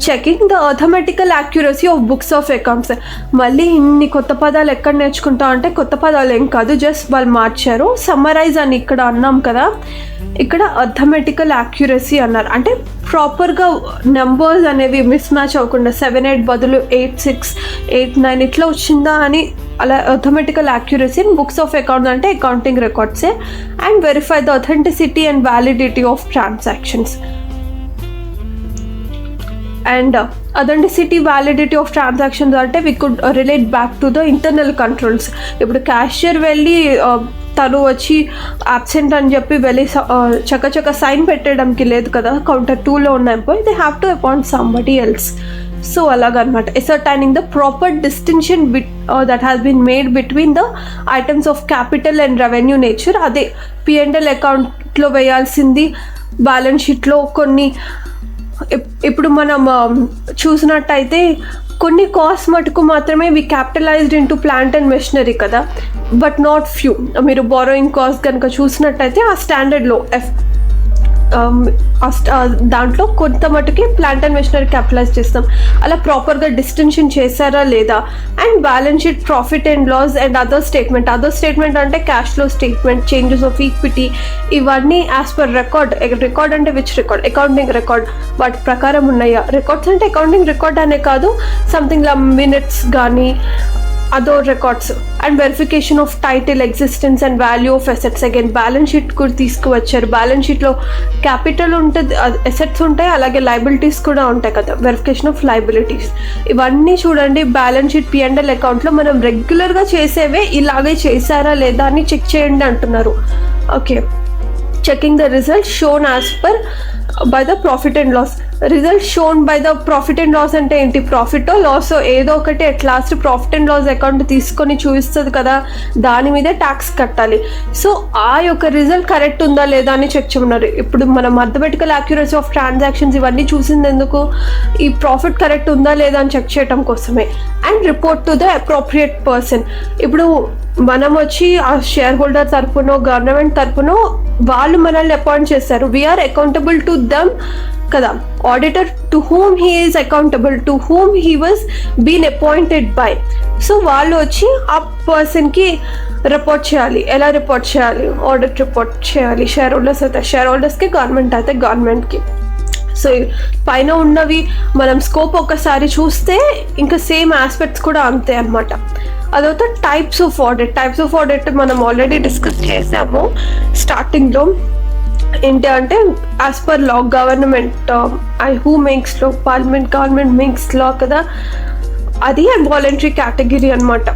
Checking the arithmetical accuracy of books of accounts. మళ్ళీ ఇన్ని కొత్త పదాలు ఎక్కడ నేర్చుకుంటాం అంటే, కొత్త పదాలు ఏం కాదు, జస్ట్ వాళ్ళు మార్చారు. సమ్మరైజ్ అని ఇక్కడ అన్నాం కదా, ఇక్కడ అథమెటికల్ యాక్యురసీ అన్నారు. అంటే ప్రాపర్గా నెంబర్స్ అనేవి మిస్ మ్యాచ్ అవ్వకుండా 7, 8 బదులు 8, 6, 8, 9 ఇట్లా వచ్చిందా అని, అలా arithmetical accuracy in books of accounts అంటే అకౌంటింగ్ రికార్డ్సే. And verify the authenticity and validity of transactions. And authenticity, validity of transactions అంటే we could relate back to the internal controls. ఇప్పుడు క్యాషియర్ వెళ్ళి తను వచ్చి అబ్సెంట్ అని చెప్పి వెళ్ళి చక్క సైన్ పెట్టడానికి లేదు కదా, కౌంటర్ 2లో ఉన్న employee, they have to appoint somebody else. So అలాగనమాట. Ascertaining the proper distinction that has been made between the items of capital and revenue nature. అదే P&L అకౌంట్లో వేయాల్సింది బ్యాలెన్స్ షీట్లో కొన్ని. ఇప్పుడు మనం చూసినట్టయితే కొన్ని కాస్ట్ మటుకు మాత్రమే we capitalised into plant and machinery కదా, బట్ నాట్ ఫ్యూ. మీరు బారోయింగ్ కాస్ట్ కనుక చూసినట్టయితే ఆ స్టాండర్డ్లో దాంట్లో కొంత మటుకి ప్లాంట్ అండ్ మెషినరీ క్యాపిటలైజ్ చేస్తాం. అలా ప్రాపర్గా డిస్టింక్షన్ చేశారా లేదా. And balance sheet, profit and loss and other statement అంటే cash flow statement, changes of equity, ఇవన్నీ యాజ్ పర్ రికార్డ్ అంటే విచ్ రికార్డ్, అకౌంటింగ్ రికార్డ్, వాటి ప్రకారం ఉన్నాయా. రికార్డ్స్ అంటే అకౌంటింగ్ రికార్డ్ అనే కాదు, సంథింగ్ లా మినిట్స్ కానీ other records. And verification of title, existence and value of assets. Again balance sheet కూడా తీసుకువచ్చారు. బ్యాలెన్స్ షీట్లో క్యాపిటల్ ఉంటుంది, అసెట్స్ ఉంటాయి, అలాగే లైబిలిటీస్ కూడా ఉంటాయి కదా, వెరిఫికేషన్ ఆఫ్ లైబిలిటీస్. ఇవన్నీ చూడండి, బ్యాలెన్స్ షీట్, P&L అకౌంట్లో మనం రెగ్యులర్గా చేసేవే ఇలాగే చేశారా లేదా అని చెక్ చేయండి అంటున్నారు. Okay. Checking the result shown as per by the profit and loss. Result shown by the profit and loss అంటే ఏంటి, ప్రాఫిటో లాసో ఏదో ఒకటి at last profit and loss account తీసుకొని చూపిస్తుంది కదా, దాని మీద ట్యాక్స్ కట్టాలి. సో ఆ యొక్క రిజల్ట్ కరెక్ట్ ఉందా లేదా అని చెక్ చేయమన్నారు. ఇప్పుడు మనం అథమెటికల్ యాక్యురసీ ఆఫ్ ట్రాన్సాక్షన్స్ ఇవన్నీ చూసింది ఎందుకు, ఈ ప్రాఫిట్ కరెక్ట్ ఉందా లేదా అని చెక్ చేయడం కోసమే. And report to the appropriate person. ఇప్పుడు మనం వచ్చి ఆ షేర్ హోల్డర్ తరపునో గవర్నమెంట్ తరపునో వాళ్ళు మనల్ని అపాయింట్ చేస్తారు, వీఆర్ అకౌంటబుల్ టు దమ్ కదా. Auditor to whom he is accountable, to whom he was been appointed by. So వాళ్ళు వచ్చి ఆ పర్సన్కి రిపోర్ట్ చేయాలి. ఎలా రిపోర్ట్ చేయాలి, ఆడిట్ రిపోర్ట్ చేయాలి. షేర్ హోల్డర్స్ అయితే షేర్ హోల్డర్స్కి, గవర్నమెంట్ అయితే గవర్నమెంట్కి. సో పైన ఉన్నవి మనం స్కోప్ ఒకసారి చూస్తే ఇంకా సేమ్ ఆస్పెక్ట్స్ కూడా అంతే అన్నమాట. అదొక టైప్స్ ఆఫ్ ఆడిట్ మనం ఆల్రెడీ డిస్కస్ చేసాము స్టార్టింగ్లో. ఏంటి అంటే as per law government, who makes law, government makes law కదా, అది అండ్ వాలంటరీ కేటగిరీ అనమాట.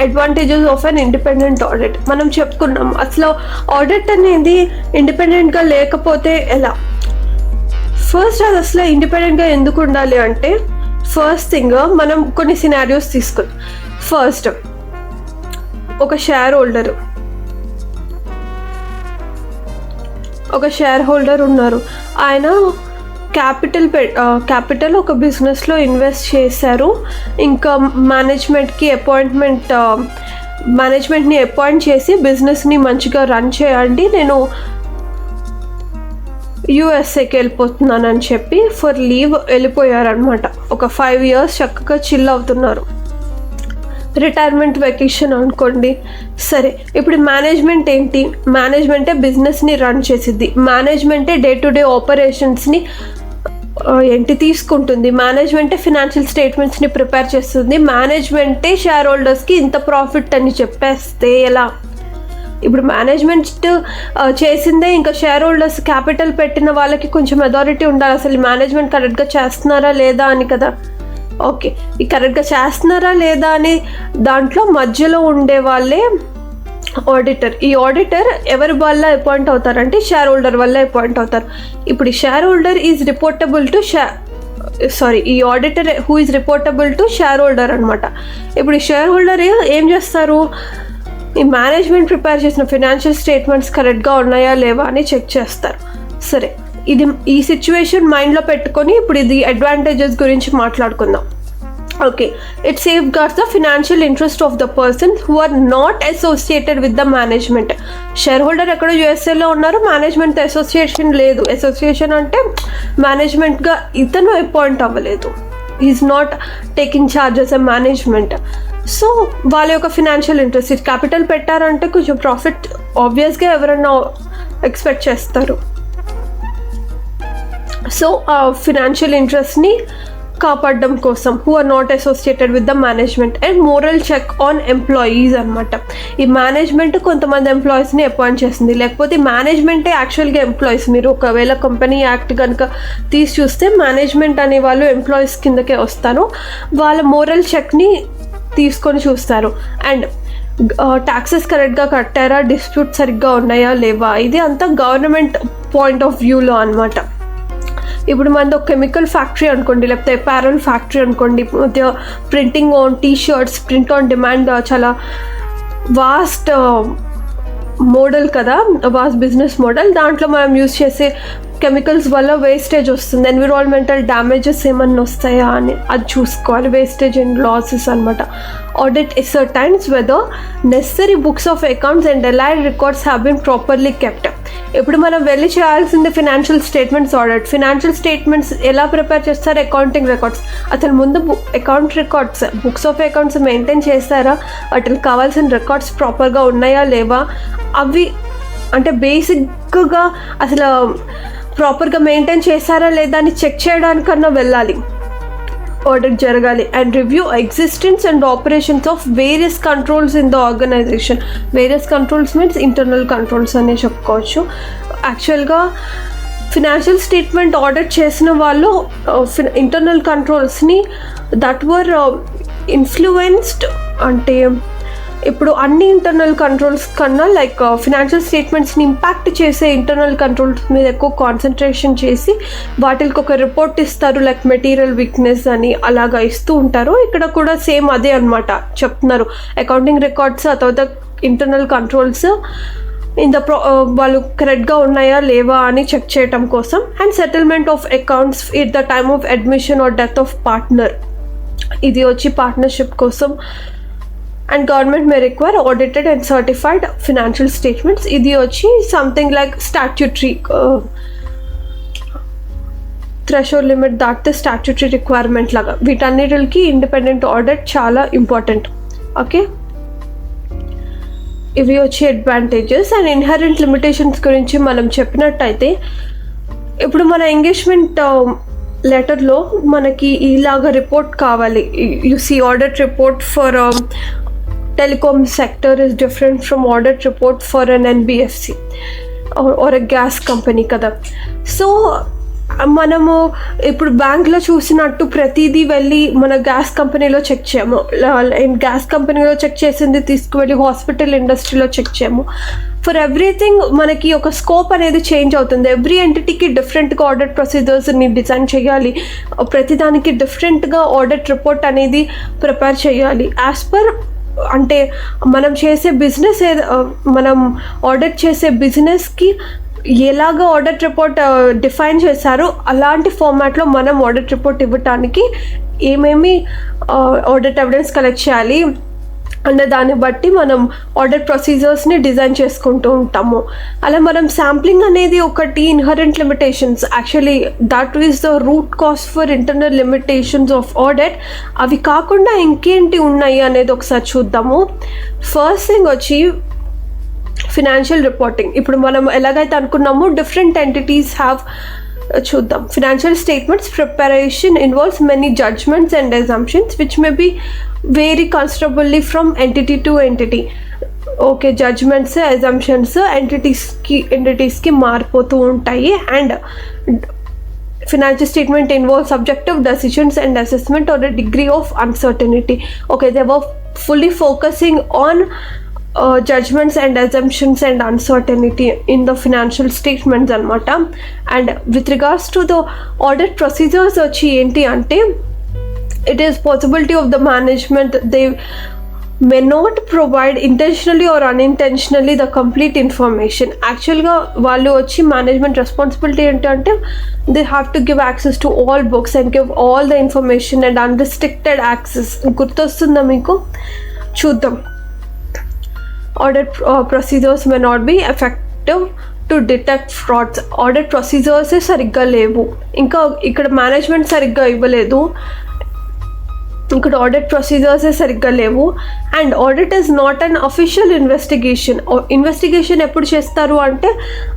Advantages of an independent audit మనం చెప్పుకున్నాం. అసలు ఆడిట్ అనేది ఇండిపెండెంట్గా లేకపోతే ఎలా. ఫస్ట్ అది అసలు ఇండిపెండెంట్గా ఎందుకు ఉండాలి అంటే, ఫస్ట్ థింగ్ మనం కొన్ని సినారియోస్ తీసుకుందాం. ఫస్ట్ ఒక షేర్ హోల్డర్ ఉన్నారు. ఆయన క్యాపిటల్ ఒక బిజినెస్లో ఇన్వెస్ట్ చేశారు. ఇంకా మేనేజ్మెంట్ని అపాయింట్ చేసి బిజినెస్ని మంచిగా రన్ చేయండి, నేను యూఎస్ఏకి వెళ్ళిపోతున్నానని చెప్పి ఫర్ లీవ్ వెళ్ళిపోయారనమాట. ఒక 5 years చక్కగా చిల్ అవుతున్నారు, రిటైర్మెంట్ వెకేషన్ అనుకోండి. సరే, ఇప్పుడు మేనేజ్మెంట్ ఏంటి, మేనేజ్మెంటే బిజినెస్ని రన్ చేసిద్ది, మేనేజ్మెంటే డే టు డే ఆపరేషన్స్ని తీసుకుంటుంది, మేనేజ్మెంటే ఫినాన్షియల్ స్టేట్మెంట్స్ని ప్రిపేర్ చేస్తుంది, మేనేజ్మెంటే షేర్ హోల్డర్స్కి ఇంత ప్రాఫిట్ అని చెప్పేస్తే ఎలా. ఇప్పుడు మేనేజ్మెంట్ చేసిందే, ఇంకా షేర్ హోల్డర్స్ క్యాపిటల్ పెట్టిన వాళ్ళకి కొంచెం అథారిటీ ఉండాలి, అసలు మేనేజ్మెంట్ కరెక్ట్గా చేస్తున్నారా లేదా అని కదా. ఓకే, ఈ కరెక్ట్గా చేస్తున్నారా లేదా అని దాంట్లో మధ్యలో ఉండే వాళ్ళే ఆడిటర్. ఈ ఆడిటర్ ఎవరి వల్ల అపాయింట్ అవుతారంటే షేర్ హోల్డర్ వల్ల అపాయింట్ అవుతారు. ఇప్పుడు ఈ shareholder is reportable to ఈ auditor who is reportable to shareholder అనమాట. ఇప్పుడు ఈ షేర్ హోల్డర్ ఏం చేస్తారు, ఈ మేనేజ్మెంట్ ప్రిపేర్ చేసిన ఫినాన్షియల్ స్టేట్మెంట్స్ కరెక్ట్గా ఉన్నాయా లేవా అని చెక్ చేస్తారు. సరే, ఈ సిచ్యువేషన్ మైండ్లో పెట్టుకొని ఇప్పుడు ఇది అడ్వాంటేజెస్ గురించి మాట్లాడుకుందాం. Okay, it safeguards the financial interest of the person who are not associated with the management. Shareholder ఎక్కడో యూఎస్ఏలో ఉన్నారు, మేనేజ్మెంట్తో అసోసియేషన్ లేదు. అసోసియేషన్ అంటే మేనేజ్మెంట్గా ఇతను అపాయింట్ అవ్వలేదు, is not taking charges a management. So వాళ్ళ యొక్క ఫినాన్షియల్ ఇంట్రెస్ట్, ఇది క్యాపిటల్ పెట్టారంటే కొంచెం ప్రాఫిట్ ఆబ్వియస్గా ఎవరైనా ఎక్స్పెక్ట్ చేస్తారు. సో ఆ ఫినాన్షియల్ ఇంట్రెస్ట్ని కాపాడడం కోసం who are not associated with the management. And moral check on employees అనమాట. ఈ మేనేజ్మెంట్ కొంతమంది ఎంప్లాయీస్ని అపాయింట్ చేస్తుంది, లేకపోతే మేనేజ్మెంటే యాక్చువల్గా ఎంప్లాయీస్. మీరు ఒకవేళ కంపెనీ యాక్ట్ కనుక తీసి చూస్తే మేనేజ్మెంట్ అనే వాళ్ళు ఎంప్లాయీస్ కిందకే వస్తారు. వాళ్ళ మోరల్ చెక్ని తీసుకొని చూస్తారు. అండ్ ట్యాక్సెస్ కరెక్ట్గా కట్టారా, డిస్ప్యూట్ సరిగ్గా ఉన్నాయా లేవా, ఇది అంతా గవర్నమెంట్ పాయింట్ ఆఫ్ వ్యూలో అనమాట. ఇప్పుడు మనది ఒక కెమికల్ ఫ్యాక్టరీ అనుకోండి, లేకపోతే అపారల్ ఫ్యాక్టరీ అనుకోండి, printing on T shirts, print on demand చాలా వాస్ట్ మోడల్ కదా, వాస్ట్ బిజినెస్ మోడల్. దాంట్లో మనం యూజ్ చేసే కెమికల్స్ వల్ల వేస్టేజ్ వస్తుంది, ఎన్విరాన్మెంటల్ డ్యామేజెస్ ఏమన్నా వస్తాయా అని అది చూసుకోవాలి. వేస్టేజ్ అండ్ లాసెస్ అనమాట. Audit ascertains whether necessary books of accounts and allied records have been properly kept. ఇప్పుడు మనం వెళ్ళి చేయాల్సింది financial statements audit. Financial statements ఎలా ప్రిపేర్ చేస్తారు, అకౌంటింగ్ రికార్డ్స్. అసలు ముందు account records, books of accounts maintain చేస్తారా, వాటికి కావాల్సిన రికార్డ్స్ ప్రాపర్గా ఉన్నాయా లేవా, అవి అంటే బేసిక్గా అసలు ప్రాపర్గా మెయింటైన్ చేశారా లేదా అని చెక్ చేయడానికన్నా వెళ్ళాలి, ఆడిట్ జరగాలి. And review existence and operations of various controls in the organisation. Various controls means internal controls అనే చెప్పుకోవచ్చు. యాక్చువల్గా ఫినాన్షియల్ స్టేట్మెంట్ ఆడిట్ చేసిన వాళ్ళు ఇంటర్నల్ కంట్రోల్స్ని దట్ వర్ ఇన్ఫ్లుయెన్స్డ్, అంటే ఇప్పుడు అన్ని ఇంటర్నల్ కంట్రోల్స్ కన్నా లైక్ ఫినాన్షియల్ స్టేట్మెంట్స్ని ఇంపాక్ట్ చేసే ఇంటర్నల్ కంట్రోల్స్ మీద ఎక్కువ కాన్సన్ట్రేషన్ చేసి వాటికి ఒక రిపోర్ట్ ఇస్తారు, లైక్ మెటీరియల్ వీక్నెస్ అని అలాగా ఇస్తూ ఉంటారు. ఇక్కడ కూడా సేమ్ అదే అనమాట చెప్తున్నారు. అకౌంటింగ్ రికార్డ్స్ ఆ తర్వాత ఇంటర్నల్ కంట్రోల్స్ వాళ్ళు కరెక్ట్గా ఉన్నాయా లేవా అని చెక్ చేయటం కోసం. And settlement of accounts at the time of admission are death of partner, ఇది వచ్చి పార్ట్నర్షిప్ కోసం. And government may require audited and certified financial statements, ఇది వచ్చి something like statutory threshold limit దాటితే స్టాట్యూటరీ రిక్వైర్మెంట్ లాగా. వీటన్నిటికి ఇండిపెండెంట్ ఆడిట్ చాలా important. Okay, ఇవి వచ్చి అడ్వాంటేజెస్. అండ్ ఇన్హరెంట్ లిమిటేషన్స్ గురించి మనం చెప్పినట్టయితే, ఇప్పుడు మన ఎంగేజ్మెంట్ లెటర్లో మనకి ఇలాగ రిపోర్ట్ కావాలి. You see audit report for telecom sector is different from audit report for an NBFC or a gas company కదా. సో మనము ఇప్పుడు బ్యాంక్లో చూసినట్టు ప్రతిదీ వెళ్ళి మన గ్యాస్ కంపెనీలో చెక్ చేయము, గ్యాస్ కంపెనీలో చెక్ చేసింది తీసుకువెళ్ళి హాస్పిటల్ ఇండస్ట్రీలో చెక్ చేయము. ఫర్ ఎవ్రీథింగ్ మనకి ఒక స్కోప్ అనేది చేంజ్ అవుతుంది. ఎవ్రీ ఎంటిటీకి డిఫరెంట్గా ఆడిట్ ప్రొసీజర్స్ని డిజైన్ చేయాలి, ప్రతిదానికి డిఫరెంట్గా ఆడిట్ రిపోర్ట్ అనేది ప్రిపేర్ చేయాలి. యాజ్ పర్ అంటే మనం చేసే బిజినెస్ మనం ఆడిట్ చేసే బిజినెస్కి ఎలాగ ఆడిట్ రిపోర్ట్ డిఫైన్ చేశారో అలాంటి ఫార్మాట్లో మనం ఆడిట్ రిపోర్ట్ ఇవ్వటానికి ఏమేమి ఆడిట్ ఎవిడెన్స్ కలెక్ట్ చేయాలి అంటే దాన్ని బట్టి మనం ఆడిట్ ప్రొసీజర్స్ని డిజైన్ చేసుకుంటూ ఉంటాము. అలా మనం శాంప్లింగ్ అనేది ఒకటి inherent limitations. Actually that is the root cause for internal limitations of audit. అవి కాకుండా ఇంకేంటి ఉన్నాయి అనేది ఒకసారి చూద్దాము. ఫస్ట్ థింగ్ వచ్చి ఫినాన్షియల్ రిపోర్టింగ్. ఇప్పుడు మనం ఎలాగైతే అనుకున్నామో డిఫరెంట్ ఎంటిటీస్ హ్యావ్ చూద్దాం. Financial statements preparation involves many judgements and assumptions which may be vary considerably from entity to entity. Okay, judgements assumptions ఎంటిటీస్కి మారిపోతూ ఉంటాయి. And financial statement involve subjective decisions and assessment are a degree of uncertainty. Okay, they were fully focusing on judgments and assumptions and uncertainty in the financial statements అనమాట. And with regards to the audit procedures వచ్చి ఏంటి అంటే, it is possibility of the management they may not provide intentionally or unintentionally the complete information. యాక్చువల్గా వాళ్ళు వచ్చి management responsibility ఏంటంటే they have to give access to all books and give all the information and unrestricted access. గుర్తొస్తుందా మీకు? చూద్దాం. Audit procedures may not be effective to detect frauds. Audit procedures సరిగ్గా లేవు, ఇంకా ఇక్కడ మేనేజ్మెంట్ సరిగ్గా ఇవ్వలేదు, ఇక్కడ ఆడిట్ ప్రొసీజర్స్ సరిగ్గా లేవు. And audit is not an official investigation ఎప్పుడు చేస్తారు అంటే,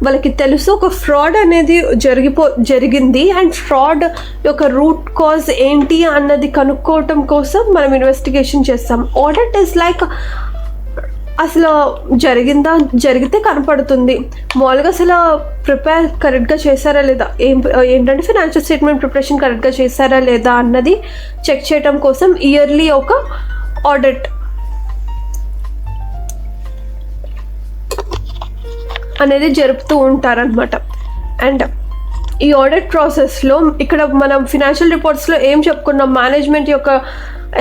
వాళ్ళకి తెలుసు ఒక ఫ్రాడ్ అనేది జరిగింది అండ్ ఫ్రాడ్ యొక్క రూట్ కాజ్ ఏంటి అన్నది కనుక్కోవటం కోసం మనం ఇన్వెస్టిగేషన్ చేస్తాం. ఆడిట్ ఈజ్ లైక్ అసలు జరిగితే కనపడుతుంది, మామూలుగా అసలు ప్రిపేర్ కరెక్ట్గా చేశారా లేదా, ఏంటంటే ఫినాన్షియల్ స్టేట్మెంట్ ప్రిపరేషన్ కరెక్ట్గా చేశారా లేదా అన్నది చెక్ చేయడం కోసం ఇయర్లీ ఒక ఆడిట్ అనేది జరుపుతూ ఉంటారనమాట. అండ్ ఈ ఆడిట్ ప్రాసెస్లో ఇక్కడ మనం ఫినాన్షియల్ రిపోర్ట్స్లో ఏం చెప్పుకున్నాం, మేనేజ్మెంట్ యొక్క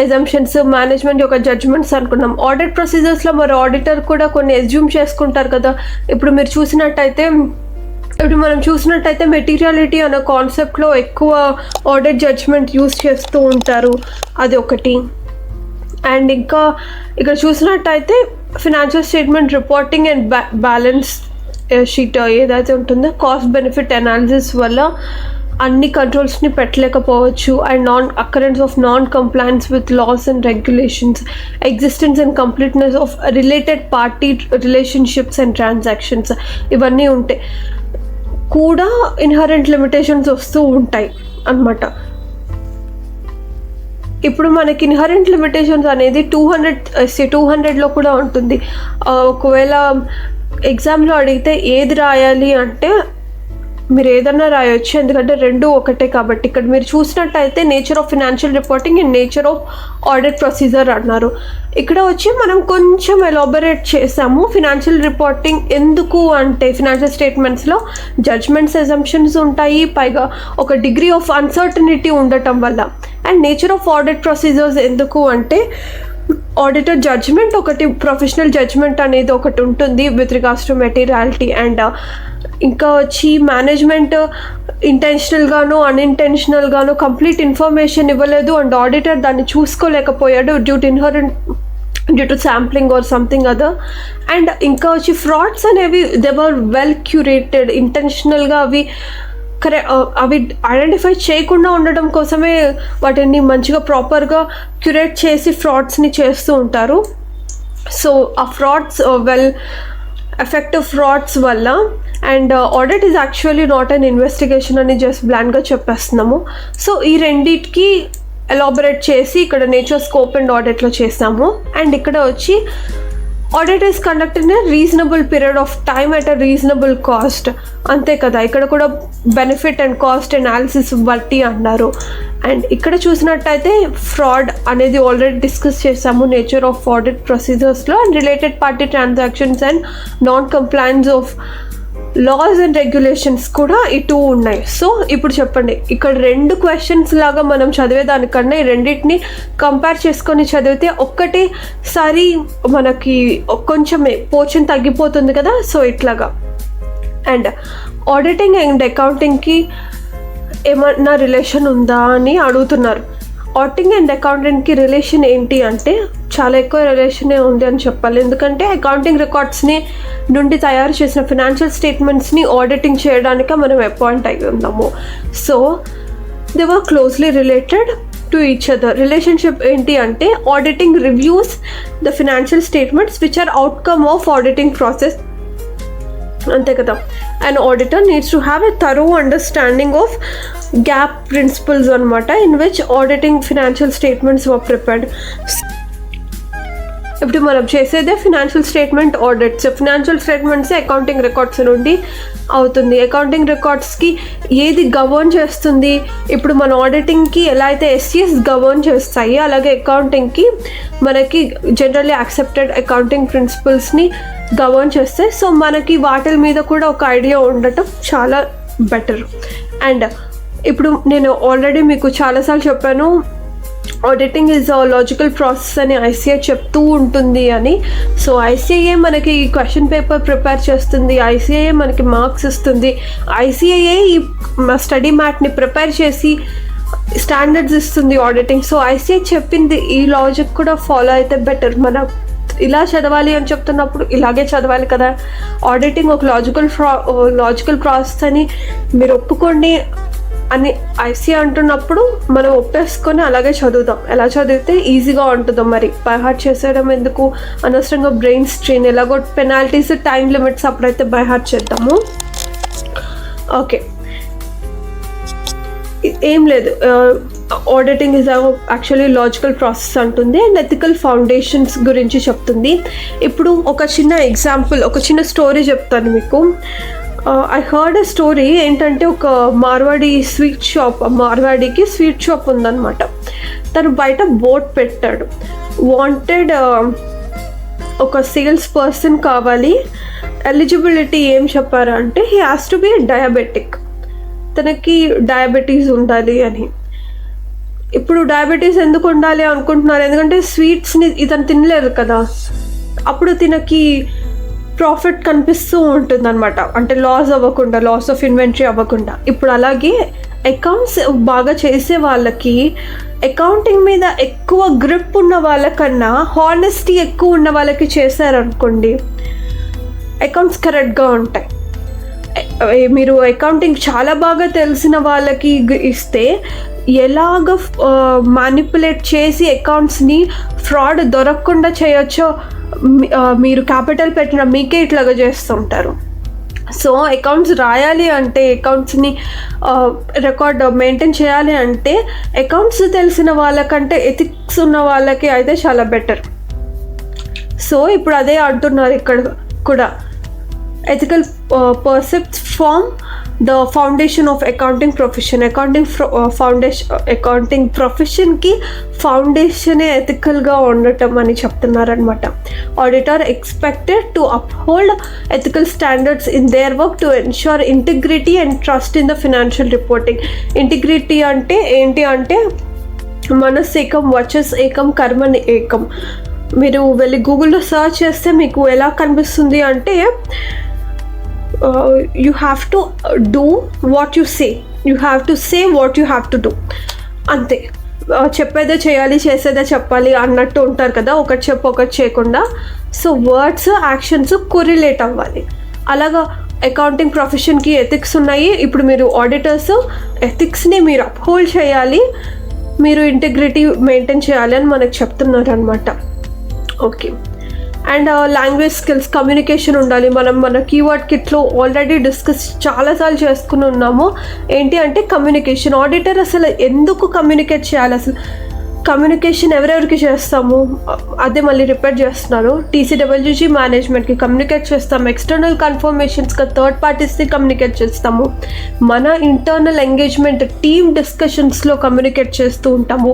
ఎజంప్షన్స్, మేనేజ్మెంట్ యొక్క జడ్జ్మెంట్స్ అనుకున్నాం. ఆడిట్ ప్రొసీజర్స్లో మరి ఆడిటర్ కూడా కొన్ని ఎస్యూమ్ చేసుకుంటారు కదా. ఇప్పుడు మనం చూసినట్టయితే మెటీరియాలిటీ అనే కాన్సెప్ట్లో ఎక్కువ ఆడిట్ జడ్జ్మెంట్ యూస్ చేస్తూ ఉంటారు, అది ఒకటి. అండ్ ఇంకా ఇక్కడ చూసినట్టయితే financial statement reporting and balance sheet ఏదైతే ఉంటుందో కాస్ట్ బెనిఫిట్ అనాలిసిస్ వల్ల అన్ని కంట్రోల్స్ని పెట్టలేకపోవచ్చు. And occurrence of non compliance with laws and regulations, existence and completeness of related party relationships and transactions, ఇవన్నీ ఉంటాయి కూడా ఇన్హరెంట్ లిమిటేషన్స్ వస్తూ ఉంటాయి అన్నమాట. ఇప్పుడు మనకి ఇన్హరెంట్ లిమిటేషన్స్ అనేది 200లో కూడా ఉంటుంది. ఒకవేళ ఎగ్జామ్లో అడిగితే ఏది రాయాలి అంటే మీరు ఏదన్నా రాయొచ్చు, ఎందుకంటే రెండు ఒకటే కాబట్టి. ఇక్కడ మీరు చూసినట్టయితే nature of financial reporting and nature of audit procedure అన్నారు. ఇక్కడ వచ్చి మనం కొంచెం ఎలాబరేట్ చేసాము. ఫినాన్షియల్ రిపోర్టింగ్ ఎందుకు అంటే, ఫినాన్షియల్ స్టేట్మెంట్స్లో జడ్జ్మెంట్స్, అజంప్షన్స్ ఉంటాయి, పైగా ఒక డిగ్రీ ఆఫ్ అన్సర్టనిటీ ఉండటం వల్ల. And nature of audit procedures ఎందుకు అంటే, ఆడిటర్ జడ్జ్మెంట్ ఒకటి, ప్రొఫెషనల్ జడ్జ్మెంట్ అనేది ఒకటి ఉంటుంది with regards to materiality. And ఇంకా వచ్చి మేనేజ్మెంట్ ఇంటెన్షనల్గానో అన్ఇంటెన్షనల్గానో కంప్లీట్ ఇన్ఫర్మేషన్ ఇవ్వలేదు అండ్ ఆడిటర్ దాన్ని చూసుకోలేకపోయాడు due to sampling or something other. And ఇంకా వచ్చి ఫ్రాడ్స్ అనేవి దే వర్ వెల్ క్యూరేటెడ్, ఇంటెన్షనల్గా అవి ఐడెంటిఫై చేయకుండా ఉండడం కోసమే వాటిని మంచిగా ప్రాపర్గా క్యూరేట్ చేసి ఫ్రాడ్స్ని చేస్తూ ఉంటారు. సో ఆ ఫ్రాడ్స్ ఎఫెక్టివ్ ఫ్రాడ్స్ వల్ల. And audit is actually not an investigation అని జస్ట్ బ్లాంక్గా చెప్పేస్తున్నాము. సో ఈ రెండింటికి ఎలాబరేట్ చేసి ఇక్కడ నేచర్, స్కోప్ అండ్ ఆడిట్లో చేస్తాము. అండ్ ఇక్కడ వచ్చి audit is conducted in reasonable period of time at a reasonable cost, అంతే కదా. ఇక్కడ కూడా బెనిఫిట్ అండ్ కాస్ట్ అనాలిసిస్ బట్టి అన్నారు. అండ్ ఇక్కడ చూసినట్టయితే ఫ్రాడ్ అనేది ఆల్రెడీ డిస్కస్ చేసాము నేచర్ ఆఫ్ ఆడిట్ ప్రొసీజర్స్లో. And related party transactions and non compliance of laws and regulations కూడా ఇటు ఉన్నాయి. సో ఇప్పుడు చెప్పండి, ఇక్కడ రెండు క్వశ్చన్స్ లాగా మనం చదివేదానికన్నా ఈ రెండింటిని కంపేర్ చేసుకొని చదివితే ఒక్కటేసారి మనకి కొంచెమే పోర్షన్ తగ్గిపోతుంది కదా. సో ఇట్లాగా. అండ్ ఆడిటింగ్ అండ్ అకౌంటింగ్కి ఏమన్నా రిలేషన్ ఉందా అని అడుగుతున్నారు. ఆడిటింగ్ అండ్ అకౌంటింగ్కి రిలేషన్ ఏంటి అంటే చాలా ఎక్కువ రిలేషనే ఉంది అని చెప్పాలి. ఎందుకంటే అకౌంటింగ్ రికార్డ్స్ని నుండి తయారు చేసిన ఫినాన్షియల్ స్టేట్మెంట్స్ని ఆడిటింగ్ చేయడానికి మనం అపాయింట్ అయి ఉన్నాము. So they were closely related to each other. Relationship ఏంటి అంటే, auditing reviews the financial statements which are outcome of auditing process, అంతే కదా. And auditor needs to have a thorough understanding of GAAP principles అనమాట, in which auditing financial statements were prepared. ఇప్పుడు మనం చేసేదే financial statement audits. Financial statements accounting records నుండి అవుతుంది. Accounting రికార్డ్స్కి ఏది govern చేస్తుంది, ఇప్పుడు మన ఆడిటింగ్కి ఎలా అయితే ఎస్సిఎస్ గవర్న్ చేస్తాయి, అలాగే అకౌంటింగ్కి మనకి జనరల్లీ యాక్సెప్టెడ్ అకౌంటింగ్ ప్రిన్సిపల్స్ని గవర్న్ చేస్తాయి. సో మనకి వాటి మీద కూడా ఒక ఐడియా ఉండటం చాలా బెటర్. అండ్ ఇప్పుడు నేను ఆల్రెడీ మీకు చాలాసార్లు చెప్పాను, auditing is a logical process అని ఐసిఐ చెప్తూ ఉంటుంది అని. సో ఐసిఐఏ మనకి క్వశ్చన్ పేపర్ ప్రిపేర్ చేస్తుంది, ఐసిఐఏ మనకి మార్క్స్ ఇస్తుంది, ఐసిఐఏ ఈ స్టడీ మ్యాట్ని ప్రిపేర్ చేసి స్టాండర్డ్స్ ఇస్తుంది ఆడిటింగ్. సో ఐసిఐ చెప్పింది ఈ లాజిక్ కూడా ఫాలో అయితే బెటర్. మన ఇలా చదవాలి అని చెప్తున్నప్పుడు ఇలాగే చదవాలి కదా. ఆడిటింగ్ ఒక లాజికల్ ప్రాసెస్ అని మీరు ఒప్పుకోండి అని ఐసీ అంటున్నప్పుడు మనం ఒప్పేసుకొని అలాగే చదువుతాం. ఎలా చదివితే ఈజీగా ఉంటుందో, మరి బై హార్ట్ చేసేయడం ఎందుకు, అనవసరంగా బ్రెయిన్ స్ట్రెయిన్. ఎలాగో పెనాల్టీస్, టైం లిమిట్స్ అప్పుడైతే బై హార్ట్ చేద్దాము. ఓకే, ఏం లేదు, auditing is actually logical process అంటుంది అండ్ ఎథికల్ ఫౌండేషన్స్ గురించి చెప్తుంది. ఇప్పుడు ఒక చిన్న ఎగ్జాంపుల్, ఒక చిన్న స్టోరీ చెప్తాను మీకు. I heard a story. ఏంటంటే ఒక మార్వాడికి స్వీట్ షాప్ ఉందన్నమాట. తను బయట బోర్డ్ పెట్టాడు, వాంటెడ్ ఒక సేల్స్ పర్సన్ కావాలి. ఎలిజిబిలిటీ ఏం చెప్పారు అంటే he has to be diabetic, తనకి డయాబెటీస్ ఉండాలి అని. ఇప్పుడు డయాబెటీస్ ఎందుకు ఉండాలి అనుకుంటున్నారు, ఎందుకంటే స్వీట్స్ని ఇతను తినలేదు కదా, అప్పుడు తినకి ప్రాఫిట్ కనిపిస్తూ ఉంటుంది అనమాట, అంటే లాస్ ఆఫ్ ఇన్వెంటరీ అవ్వకుండా. ఇప్పుడు అలాగే అకౌంట్స్ బాగా చేసే వాళ్ళకి, అకౌంటింగ్ మీద ఎక్కువ గ్రిప్ ఉన్న వాళ్ళకన్నా హానెస్టీ ఎక్కువ ఉన్న వాళ్ళకి చేశారనుకోండి, అకౌంట్స్ కరెక్ట్గా ఉంటాయి. మీరు అకౌంటింగ్ చాలా బాగా తెలిసిన వాళ్ళకి ఇస్తే ఎలాగ మ్యానిపులేట్ చేసి అకౌంట్స్ని ఫ్రాడ్ దొరకకుండా చేయొచ్చో మీరు క్యాపిటల్ పెట్టిన మీకే ఇట్లాగా చేస్తుంటారు. సో అకౌంట్స్ రాయాలి అంటే, అకౌంట్స్ని రికార్డ్ మెయింటైన్ చేయాలి అంటే అకౌంట్స్ తెలిసిన వాళ్ళకంటే ఎథిక్స్ ఉన్న వాళ్ళకి అయితే చాలా బెటర్. సో ఇప్పుడు అదే అంటున్నారు ఇక్కడ కూడా, ethical percepts form the foundation of accounting profession. Accounting ప్రొఫెషన్కి ఫౌండేషనే ఎథికల్గా ఉండటం అని చెప్తున్నారనమాట. Auditor expected to uphold ethical standards in their work to ensure integrity and trust in the financial reporting. Integrity అంటే ఏంటి అంటే మనస్ ఏకం వచస్ ఏకం కర్మని ఏకం. మీరు వెళ్ళి గూగుల్లో సర్చ్ చేస్తే మీకు ఎలా కనిపిస్తుంది అంటే you have to do what you say, you have to say what you have to do. అంతే, చెప్పేదే చేయాలి, చేసేదే చెప్పాలి అన్నట్టు ఉంటారు కదా, ఒకటి చెప్పు ఒకటి చేయకుండా. సో వర్డ్స్, యాక్షన్స్ కొరిలేట్ అవ్వాలి. అలాగా అకౌంటింగ్ ప్రొఫెషన్కి ఎథిక్స్ ఉన్నాయి. ఇప్పుడు మీరు ఆడిటర్స్, ఎథిక్స్ని మీరు అప్హోల్డ్ చేయాలి, మీరు ఇంటిగ్రిటీ మెయింటైన్ చేయాలి అని మనకు చెప్తున్నారు అనమాట. Okay, and language skills, communication ఉండాలి. మన కీవర్డ్ కిట్లో ఆల్రెడీ డిస్కస్ చాలాసార్లు చేసుకుని ఉన్నాము. ఏంటి అంటే కమ్యూనికేషన్. ఆడిటర్ అసలు ఎందుకు కమ్యూనికేట్ చేయాలి, అసలు కమ్యూనికేషన్ ఎవరెవరికి చేస్తాము, అదే మళ్ళీ రిపీట్ చేస్తున్నాను. టీసీడబ్ల్యూజీ మేనేజ్మెంట్కి కమ్యూనికేట్ చేస్తాము, ఎక్స్టర్నల్ కన్ఫర్మేషన్స్గా థర్డ్ పార్టీస్కి కమ్యూనికేట్ చేస్తాము, మన ఇంటర్నల్ ఎంగేజ్మెంట్ టీమ్ డిస్కషన్స్లో కమ్యూనికేట్ చేస్తూ ఉంటాము.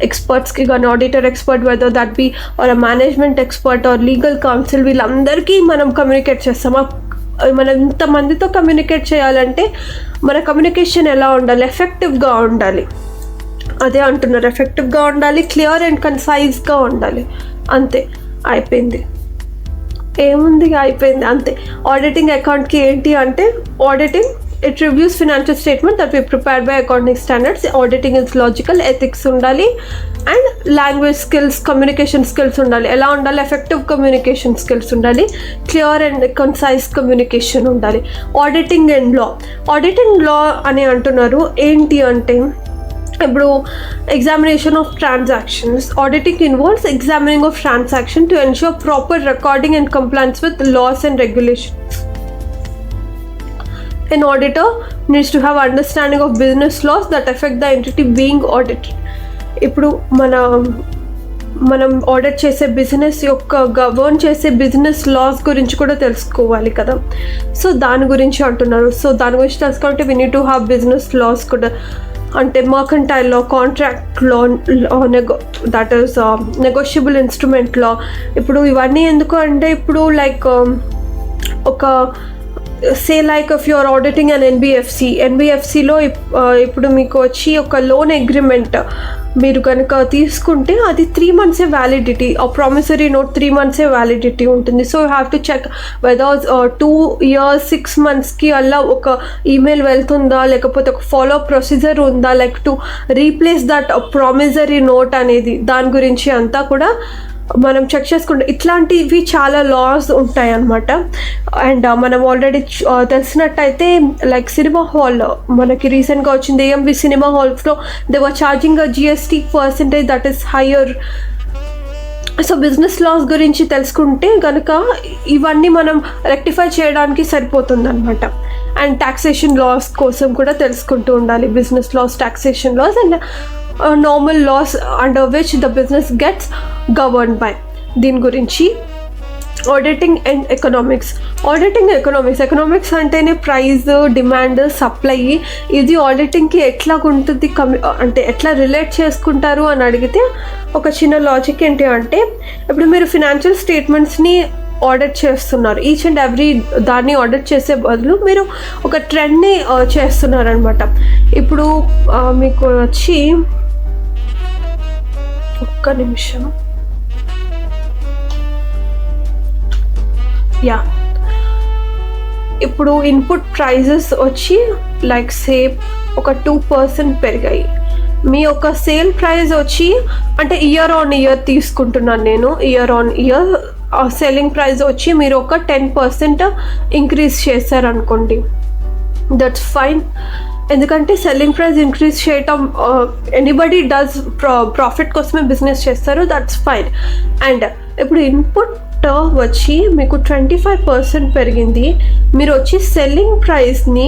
ఎక్స్పర్ట్స్కి కానీ, auditor expert whether that be or management expert or legal counsel, వీళ్ళందరికీ మనం కమ్యూనికేట్ చేస్తాము. మనం ఇంతమందితో కమ్యూనికేట్ చేయాలంటే మన కమ్యూనికేషన్ ఎలా ఉండాలి, ఎఫెక్టివ్గా ఉండాలి. అదే అంటున్నారు, ఎఫెక్టివ్గా ఉండాలి, క్లియర్ అండ్ కన్సైజ్గా ఉండాలి. అంతే, అయిపోయింది. ఏముంది, అయిపోయింది అంతే. ఆడిటింగ్ అకౌంట్కి ఏంటి అంటే, auditing it reviews financial statement that we prepared by accounting standards. Auditing is logical, ethics ఉండాలి, and language skills, communication skills ఉండాలి. ఎలా ఉండాలి, ఎఫెక్టివ్ కమ్యూనికేషన్ స్కిల్స్ ఉండాలి, క్లియర్ అండ్ కన్సైజ్ కమ్యూనికేషన్ ఉండాలి. ఆడిటింగ్ లా అని అంటున్నారు. ఏంటి అంటే, ఇప్పుడు examination of transactions. Auditing involves examining of transaction to ensure proper recording and compliance with laws and regulations. An auditor needs to have understanding of business laws that affect the entity being audited. ఇప్పుడు మన మనం audit చేసే business యొక్క govern చేసే business laws గురించి కూడా తెలుసుకోవాలి కదా. సో దాని గురించి అంటున్నారు. సో దాని గురించి తెలుసుకోవాలంటే we need to have business laws కూడా, అంటే mercantile law, contract law, that is negotiable instrument law. ఇప్పుడు ఇవన్నీ ఎందుకు అంటే ఇప్పుడు లైక్ ఒక say like if you're auditing and ఎన్బిఎఫ్సిలో ఇప్పుడు మీకు వచ్చి ఒక లోన్ అగ్రిమెంట్ మీరు కనుక తీసుకుంటే అది 3 months వ్యాలిడిటీ, ఆ ప్రామిసరీ నోట్ 3 months వ్యాలిడిటీ ఉంటుంది. So you have to check whether 2 years 6 monthsకి అలా ఒక ఈమెయిల్ వెళ్తుందా, లేకపోతే ఒక ఫాలో ప్రొసీజర్ ఉందా, like to replace that promissory note అనేది, దాని గురించి అంతా కూడా మనం చెక్ చేసుకుంటే ఇట్లాంటివి చాలా లాస్ ఉంటాయి అన్నమాట. అండ్ మనం ఆల్రెడీ తెలిసినట్టయితే లైక్ సినిమా హాల్ మనకి రీసెంట్గా వచ్చింది ఏఎంవి సినిమా హాల్స్లో they were charging GST percentage that is higher. So business laws గురించి తెలుసుకుంటే కనుక ఇవన్నీ మనం రెక్టిఫై చేయడానికి సరిపోతుంది అనమాట. అండ్ టాక్సేషన్ లాస్ కోసం కూడా తెలుసుకుంటూ ఉండాలి, business laws, taxation laws and normal laws under which the business gets govern by. దీని గురించి ఆడిటింగ్ అండ్ ఎకనామిక్స్. ఎకనామిక్స్ అంటేనే ప్రైస్, డిమాండ్, సప్లై. ఇది ఆడిటింగ్కి ఎట్లా ఉంటుంది, అంటే ఎట్లా రిలేట్ చేసుకుంటారు అని అడిగితే ఒక చిన్న లాజిక్ ఏంటి అంటే, ఇప్పుడు మీరు ఫినాన్షియల్ స్టేట్మెంట్స్ని ఆడిట్ చేస్తున్నారు, ఈచ్ అండ్ ఎవ్రీ దాన్ని ఆడిట్ చేసే బదులు మీరు ఒక ట్రెండ్ని చేస్తున్నారనమాట. ఇప్పుడు మీకు వచ్చి ఒక్క నిమిషం, ఇప్పుడు ఇన్పుట్ ప్రైజెస్ వచ్చి లైక్ సేమ్ ఒక 2% పెరిగాయి. మీ యొక్క సేల్ ప్రైస్ వచ్చి అంటే ఇయర్ ఆన్ ఇయర్ తీసుకుంటున్నాను నేను, year on year selling price వచ్చి మీరు ఒక 10% ఇంక్రీజ్ చేశారనుకోండి, దట్స్ ఫైన్. ఎందుకంటే సెల్లింగ్ ప్రైస్ ఇంక్రీజ్ చేయటం ఎనీబడి డస్ ప్రాఫిట్ కోసమే బిజినెస్ చేస్తారు, దట్స్ ఫైన్. అండ్ ఇప్పుడు ఇన్పుట్ వచ్చి మీకు 25% పెరిగింది, మీరు వచ్చి సెల్లింగ్ ప్రైస్ని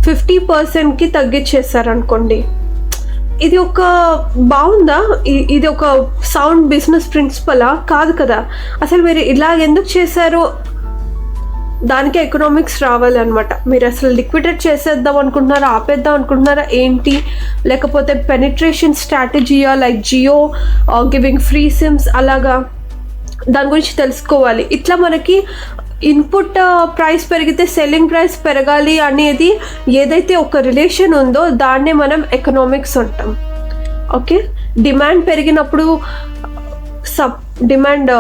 50%కి తగ్గించేశారనుకోండి, ఇది ఒక బాగుందా? ఇది ఒక సౌండ్ బిజినెస్ ప్రిన్సిపలా? కాదు కదా. అసలు మీరు ఇలా ఎందుకు చేశారో దానికి ఎకనామిక్స్ రావాలన్నమాట. మీరు అసలు లిక్విడేట్ చేసేద్దాం అనుకుంటున్నారా, ఆపేద్దాం అనుకుంటున్నారా ఏంటి, లేకపోతే పెనిట్రేషన్ స్ట్రాటజీయా like Jio giving free sims, అలాగా దాని గురించి తెలుసుకోవాలి. ఇట్లా మనకి ఇన్పుట్ ప్రైస్ పెరిగితే సెల్లింగ్ ప్రైస్ పెరగాలి అనేది ఏదైతే ఒక రిలేషన్ ఉందో దాన్నే మనం ఎకనామిక్స్ అంటాం. ఓకే, డిమాండ్ పెరిగినప్పుడు డిమాండ్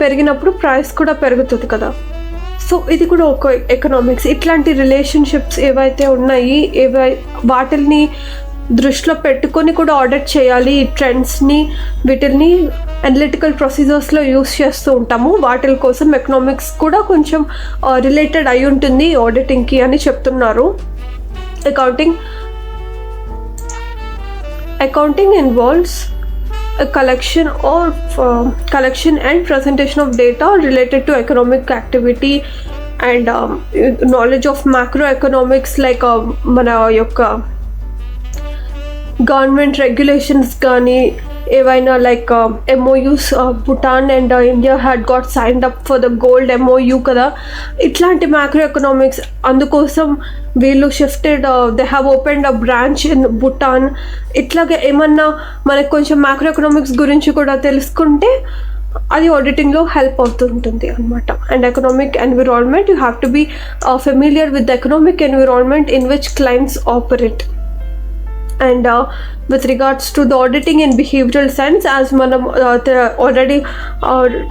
పెరిగినప్పుడు ప్రైస్ కూడా పెరుగుతుంది కదా. సో ఇది కూడా ఒక ఎకనామిక్స్. ఇట్లాంటి రిలేషన్షిప్స్ ఏవైతే ఉన్నాయి వాటిని దృష్టిలో పెట్టుకొని కూడా ఆడిట్ చేయాలి. ఈ ట్రెండ్స్ని వీటిని అనలిటికల్ ప్రొసీజర్స్లో యూస్ చేస్తూ ఉంటాము. వాటి కోసం ఎకనామిక్స్ కూడా కొంచెం రిలేటెడ్ అయి ఉంటుంది ఆడిటింగ్కి అని చెప్తున్నారు. Accounting involves collection and presentation of data related to economic activity and knowledge of macroeconomics like మన యొక్క గవర్నమెంట్ రెగ్యులేషన్స్ కానీ ఏవైనా like MOUs, Bhutan and India had got signed up for the gold MOU కదా. ఇట్లాంటి మ్యాక్రో ఎకనామిక్స్, అందుకోసం వీళ్ళు shifted, they have opened a branch in Bhutan. ఇట్లాగే ఏమన్నా మనకు కొంచెం మ్యాక్రో ఎకనామిక్స్ గురించి కూడా తెలుసుకుంటే అది ఆడిటింగ్లో హెల్ప్ అవుతుంటుంది అనమాట. And economic environment, you have to be familiar with the economic environment in which clients operate. And with regards to the auditing in behavioral science, as మనం already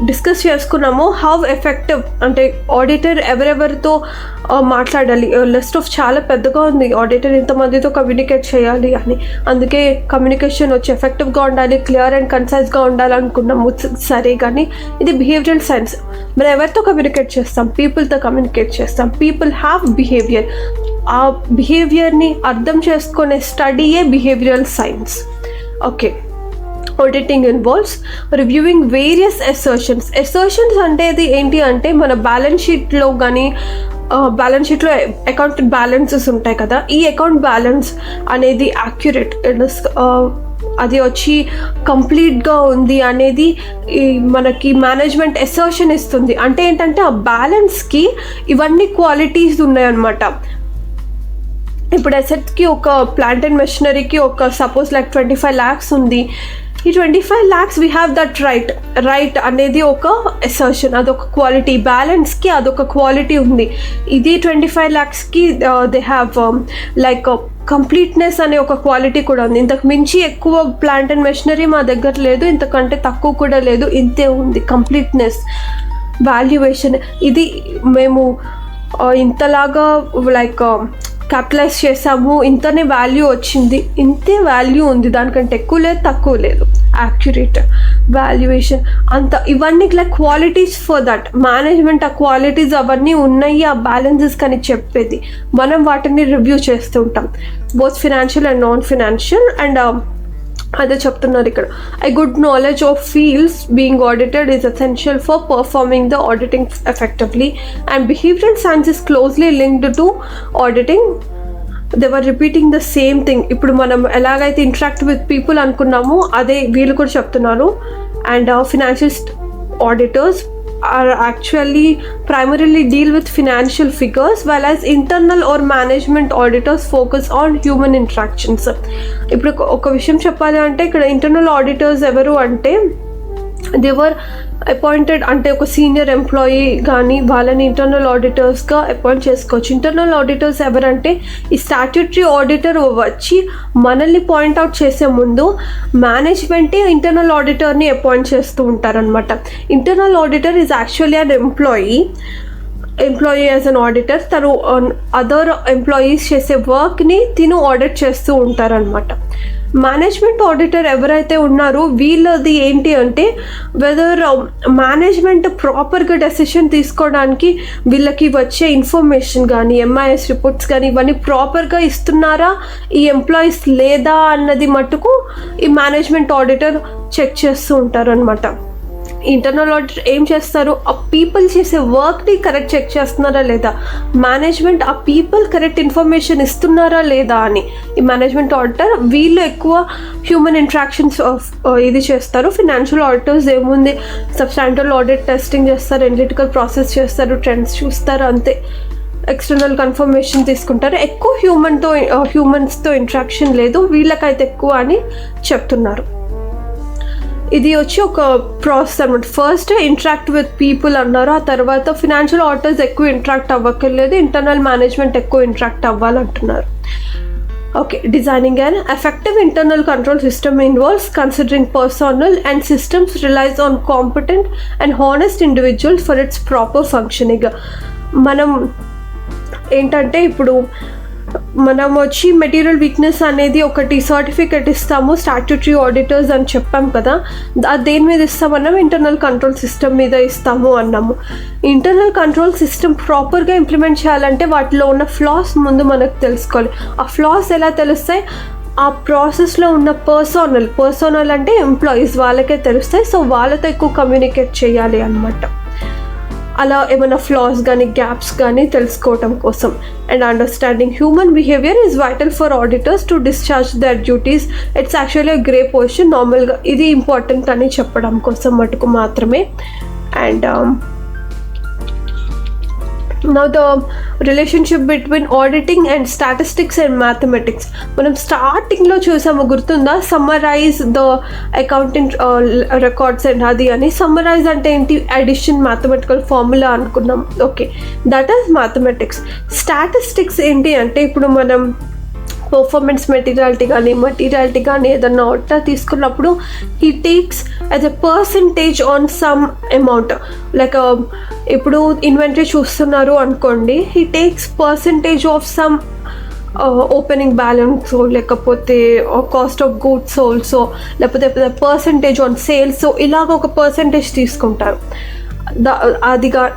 డిస్కస్ చేసుకున్నాము, how effective అంటే auditor ఎవరెవరితో మాట్లాడాలి. List of చాలా పెద్దగా ఉంది, auditor ఇంతమందితో communicate చేయాలి అని. అందుకే కమ్యూనికేషన్ వచ్చి ఎఫెక్టివ్గా ఉండాలి, క్లియర్ అండ్ కన్సైజ్గా ఉండాలనుకున్నాము. సరే, కానీ ఇది బిహేవియరల్ సైన్స్. మనం ఎవరితో కమ్యూనికేట్ చేస్తాం? పీపుల్తో కమ్యూనికేట్ చేస్తాం. People have behaviour. ఆ బిహేవియర్ని అర్థం చేసుకునే స్టడీయే behavioural science. Okay, auditing involves reviewing various assertions అంటే ఇది ఏంటి అంటే మన బ్యాలెన్స్ షీట్లో కానీ బ్యాలెన్స్ షీట్లో అకౌంట్ బ్యాలెన్సెస్ ఉంటాయి కదా. ఈ అకౌంట్ బ్యాలెన్స్ అనేది యాక్యురేట్, అది వచ్చి కంప్లీట్గా ఉంది అనేది మనకి మేనేజ్మెంట్ అసర్షన్ ఇస్తుంది. అంటే ఏంటంటే ఆ బ్యాలెన్స్కి ఇవన్నీ క్వాలిటీస్ ఉన్నాయన్నమాట. ఇప్పుడు అసెట్కి ఒక ప్లాంట్ అండ్ మెషినరీకి ఒక సపోజ్ లైక్ 25 lakhs ఉంది. ఈ 25 lakhs we have that right అనేది ఒక అసర్షన్, అదొక క్వాలిటీ. బ్యాలెన్స్కి అదొక క్వాలిటీ ఉంది. ఇది 25 lakhsకి దే హ్యావ్ లైక్ కంప్లీట్నెస్ అనే ఒక క్వాలిటీ కూడా ఉంది. ఇంతకు మించి ఎక్కువ ప్లాంట్ అండ్ మెషినరీ మా దగ్గర లేదు, ఇంతకంటే తక్కువ కూడా లేదు, ఇంతే ఉంది కంప్లీట్నెస్. వాల్యుయేషన్ ఇది మేము ఇంతలాగా లైక్ క్యాపిటలైజ్ చేసాము, ఇంతనే వాల్యూ వచ్చింది, ఇంతే వాల్యూ ఉంది, దానికంటే ఎక్కువ లేదు తక్కువ లేదు. యాక్యురేట్ వాల్యుయేషన్ అంత ఇవన్నీ like qualities for that management. ఆ క్వాలిటీస్ అవన్నీ ఉన్నాయి ఆ బ్యాలెన్సెస్ కానీ చెప్పేది. మనం వాటిని రివ్యూ చేస్తూ ఉంటాం, both financial and non financial. And అదే చెప్తున్నారు ఇక్కడ, a good knowledge of fields being audited is essential for performing the auditing effectively, and behavioral science is closely linked to auditing. They were repeating the same thing. ఇప్పుడు మనం ఎలాగైతే interact with people అనుకున్నామో అదే వీళ్ళు కూడా చెప్తున్నారు. And financial auditors are actually primarily deal with financial figures, while as internal or management auditors focus on human interactions. ఇప్పుడు ఒక విషయం చెప్పాలి అంటే ఇక్కడ ఇంటర్నల్ ఆడిటర్స్ ఎవరు అంటే దే వర్ అపాయింటెడ్, అంటే ఒక సీనియర్ ఎంప్లాయీ కానీ వాళ్ళని ఇంటర్నల్ ఆడిటర్స్గా అపాయింట్ చేసుకోవచ్చు. ఇంటర్నల్ ఆడిటర్స్ ఎవరంటే ఈ స్టాట్యూటరీ ఆడిటర్ వచ్చి మనల్ని పాయింట్అవుట్ చేసే ముందు మేనేజ్మెంటే ఇంటర్నల్ ఆడిటర్ని అపాయింట్ చేస్తూ ఉంటారనమాట. Internal auditor is actually an employee as an auditor. తను అదర్ ఎంప్లాయీస్ చేసే వర్క్ని తిను ఆడిట్ చేస్తూ ఉంటారనమాట. మేనేజ్మెంట్ ఆడిటర్ ఎవరైతే ఉన్నారో వీళ్ళది ఏంటి అంటే వెదర్ మేనేజ్మెంట్ ప్రాపర్గా డెసిషన్ తీసుకోవడానికి వీళ్ళకి వచ్చే ఇన్ఫర్మేషన్ కానీ ఎంఐఎస్ రిపోర్ట్స్ కానీ ఇవన్నీ ప్రాపర్గా ఇస్తున్నారా ఈ ఎంప్లాయీస్ లేదా అన్నది మటుకు ఈ మేనేజ్మెంట్ ఆడిటర్ చెక్ చేస్తూ ఉంటారనమాట. ఇంటర్నల్ ఆడిటర్ ఏం చేస్తారు, ఆ పీపుల్ చేసే వర్క్ని కరెక్ట్ చెక్ చేస్తున్నారా లేదా, మేనేజ్మెంట్ ఆ పీపుల్ కరెక్ట్ ఇన్ఫర్మేషన్ ఇస్తున్నారా లేదా అని. ఈ మేనేజ్మెంట్ ఆడిటర్ వీళ్ళు ఎక్కువ హ్యూమన్ ఇంట్రాక్షన్స్ ఇది చేస్తారు. ఫినాన్షియల్ ఆడిటర్స్ ఏముంది, సబ్స్టాంటియల్ ఆడిట్ టెస్టింగ్ చేస్తారు, ఎనలిటికల్ ప్రాసెస్ చేస్తారు, ట్రెండ్స్ చూస్తారు, అంతే. ఎక్స్టర్నల్ కన్ఫర్మేషన్ తీసుకుంటారు. ఎక్కువ హ్యూమన్స్తో ఇంట్రాక్షన్ లేదు వీళ్ళకైతే ఎక్కువ అని చెప్తున్నారు. ఇది వచ్చి ఒక ప్రాసెస్ అనమాట. ఫస్ట్ ఇంటరాక్ట్ విత్ పీపుల్ అన్నారు, ఆ తర్వాత ఫినాన్షియల్ ఆడిటర్స్ ఎక్కువ ఇంటరాక్ట్ అవ్వక్కర్లేదు, ఇంటర్నల్ మేనేజ్మెంట్ ఎక్కువ ఇంటరాక్ట్ అవ్వాలంటున్నారు. Okay, designing an effective internal control system involves considering personnel and systems relies on competent and honest individuals for its proper functioning. మనం ఏంటంటే ఇప్పుడు మనం వచ్చి మెటీరియల్ వీక్నెస్ అనేది ఒకటి సర్టిఫికెట్ ఇస్తాము స్టాట్యూటరీ ఆడిటర్స్ అని చెప్పాం కదా, దేని మీద ఇస్తామన్నాం, ఇంటర్నల్ కంట్రోల్ సిస్టమ్ మీద ఇస్తాము అన్నాము. ఇంటర్నల్ కంట్రోల్ సిస్టమ్ ప్రాపర్గా ఇంప్లిమెంట్ చేయాలంటే వాటిలో ఉన్న ఫ్లాస్ ముందు మనకు తెలుసుకోవాలి. ఆ ఫ్లాస్ ఎలా తెలుస్తాయి, ఆ ప్రాసెస్లో ఉన్న పర్సనల్ అంటే ఎంప్లాయీస్ వాళ్ళకే తెలుస్తాయి. సో వాళ్ళతో ఎక్కువ కమ్యూనికేట్ చేయాలి అన్నమాట. అలా ఏమైనా ఫ్లాస్ కానీ గ్యాప్స్ కానీ తెలుసుకోవటం కోసం. And understanding human behaviour is vital for auditors to discharge their duties. It's actually grey position. నార్మల్గా ఇది ఇంపార్టెంట్ అని చెప్పడం కోసం మటుకు మాత్రమే. And now the relationship between auditing and statistics and mathematics. మనం స్టార్టింగ్లో చూసాము, గుర్తుందా, summarise the accounting records and అది అని. సమ్మరైజ్ అంటే ఏంటి, అడిషన్ మ్యాథమెటికల్ ఫార్ములా అనుకున్నాం. Okay, that is mathematics. Statistics ఏంటి అంటే ఇప్పుడు మనం పర్ఫార్మెన్స్ మెటీరియాలిటీ కానీ ఏదన్నా అవుట్ తీసుకున్నప్పుడు he takes as a percentage on some amount. Like ఇప్పుడు ఇన్వెంటరీ చూస్తున్నారు అనుకోండి, he takes percentage of some opening balance, లేకపోతే కాస్ట్ ఆఫ్ గూడ్స్ సోల్సో, లేకపోతే పర్సంటేజ్ ఆన్ సేల్స్, ఇలాగ ఒక పర్సంటేజ్ తీసుకుంటారు.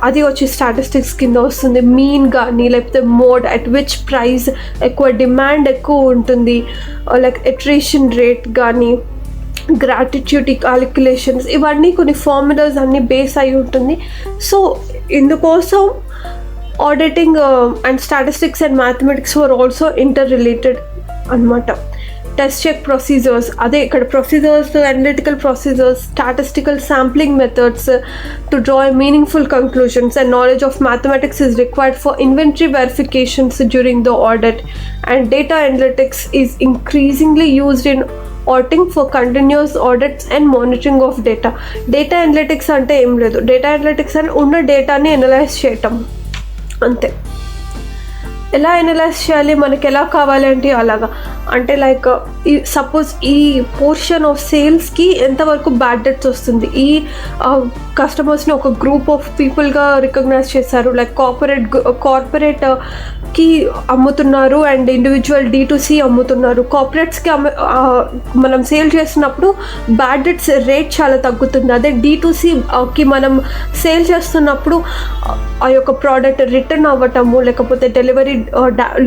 అది వచ్చి స్టాటిస్టిక్స్ కింద వస్తుంది. మీన్ కానీ లేకపోతే మోడ్ అట్ విచ్ ప్రైస్ ఎక్కువ డిమాండ్ ఎక్కువ ఉంటుంది, లైక్ అట్రిషన్ రేట్ కానీ గ్రాటిట్యూటీ క్యాలిక్యులేషన్స్, ఇవన్నీ కొన్ని ఫార్ములాస్ అన్నీ బేస్ అయి ఉంటుంది. సో ఇందుకోసం auditing and statistics and mathematics were also inter related అనమాట. టెస్ట్ చెక్ ప్రొసీజర్స్, అదే ఇక్కడ procedures, analytical procedures, statistical sampling methods to draw meaningful conclusions, and knowledge of mathematics is required for inventory verifications during the audit. And data analytics is increasingly used in auditing for continuous audits and monitoring of data. Data analytics అంటే ఏం లేదు, data analytics అని ఉన్న డేటాని analyse చేయటం అంతే. ఎలా analyse చేయాలి, మనకి ఎలా కావాలి అంటే అలాగా, అంటే లైక్ ఈ సపోజ్ ఈ పోర్షన్ ఆఫ్ సేల్స్కి ఎంతవరకు బ్యాడ్ డెట్స్ వస్తుంది, ఈ కస్టమర్స్ని ఒక గ్రూప్ ఆఫ్ పీపుల్గా రికగ్నైజ్ చేశారు, లైక్ కార్పొరేట్కి అమ్ముతున్నారు అండ్ ఇండివిజువల్ D2C అమ్ముతున్నారు. కార్పొరేట్స్కి మనం సేల్ చేస్తున్నప్పుడు బ్యాడ్ డెట్స్ రేట్ చాలా తగ్గుతుంది. అదే D2Cకి మనం సేల్ చేస్తున్నప్పుడు ఆ యొక్క ప్రోడక్ట్ రిటర్న్ అవ్వటము, లేకపోతే డెలివరీ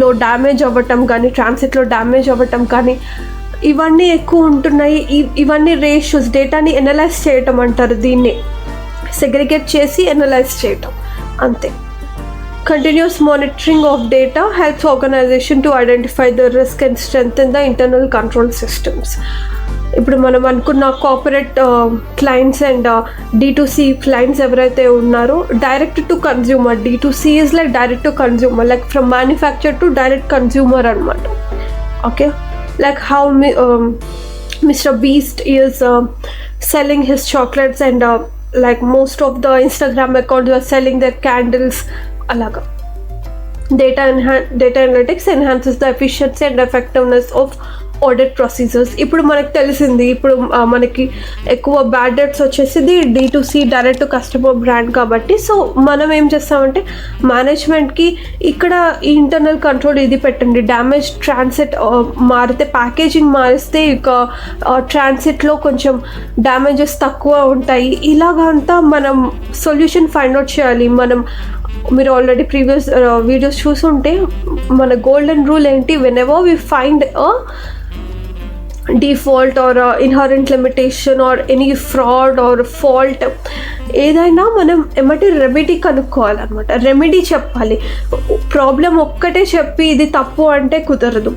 లో డ్యామేజ్ అవ్వటం కానీ, ట్రాన్సిట్లో డ్యామేజ్ అవ్వటం కానీ, ఇవన్నీ ఎక్కువ ఉంటున్నాయి. ఇవన్నీ రేషియోస్, డేటాని అనలైజ్ చేయటం అంటారు, దీన్ని సెగ్రిగేట్ చేసి అనలైజ్ చేయటం అంతే. Continuous monitoring of data helps organisation to identify the risk and strengthen the internal control systems. ఇప్పుడు మనం అనుకున్న corporate clients and D2C clients ఎవరైతే ఉన్నారో, direct to consumer, D2C is like direct to consumer, like from manufacture to direct consumer అనమాట. Okay, like how Mr. Beast is selling his chocolates and like most of the Instagram accounts are selling their candles. Alaga data analytics enhances the efficiency and effectiveness of audit procedures. ఇప్పుడు మనకు తెలిసింది, ఇప్పుడు మనకి ఎక్కువ bad debts వచ్చేసింది D2C direct to customer brand కాబట్టి, so మనం ఏం చేస్తామంటే మేనేజ్మెంట్కి ఇక్కడ ఈ ఇంటర్నల్ కంట్రోల్ ఇది పెట్టండి, డ్యామేజ్ ట్రాన్సిట్ మారితే, ప్యాకేజింగ్ మారిస్తే ఇక ట్రాన్సిట్లో కొంచెం డ్యామేజెస్ తక్కువ ఉంటాయి, ఇలాగంతా మనం సొల్యూషన్ ఫైండ్ అవుట్ చేయాలి. మీరు ఆల్రెడీ ప్రీవియస్ వీడియోస్ చూసుంటే మన గోల్డెన్ రూల్ ఏంటి, whenever we find default or inherent limitation or any fraud or fault, ఏదైనా మనం ఎమ్మటి రెమెడీ కనుక్కోవాలన్నమాట. రెమెడీ చెప్పాలి, ప్రాబ్లం ఒక్కటే చెప్పి ఇది తప్పు అంటే కుదరదు.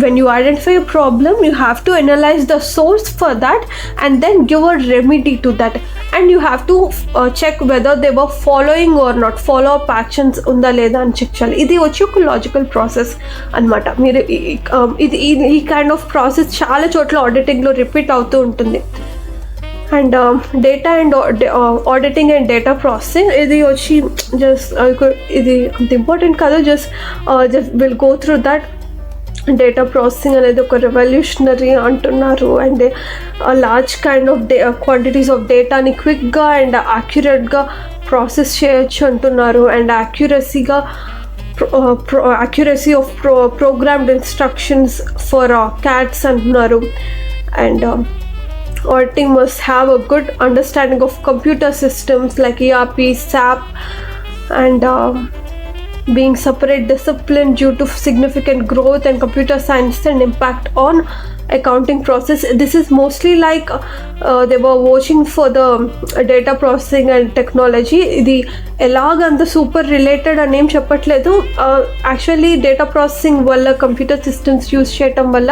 When you identify a problem, you have to analyze the source for that and then give a remedy to that, and you have to check whether they were following or not, follow up actions unda leda ani check cheyali. Idi vachi oka logical process anamata. Meer idi ee kind of process chaala chotla auditing lo repeat avutu untundi. And data and auditing and data processing, ఇది వచ్చి just ఇది అంత important కాదు, just we'll go through that. Data processing అనేది ఒక revolutionary అంటున్నారు, and large kind of quantities of డేటాని క్విక్గా అండ్ యాక్యురేట్గా ప్రాసెస్ చేయొచ్చు అంటున్నారు, and accuracy of programmed instructions for CATs అంటున్నారు. And auditing must have a good understanding of computer systems like ERP, SAP, and being separate discipline due to significant growth and computer science and impact on accounting process. This is mostly like they were watching for the data processing and technology. ఇది ఎలాగంత super related అని ఏం చెప్పట్లేదు, actually data processing వల్ల, computer systems use చేయటం వల్ల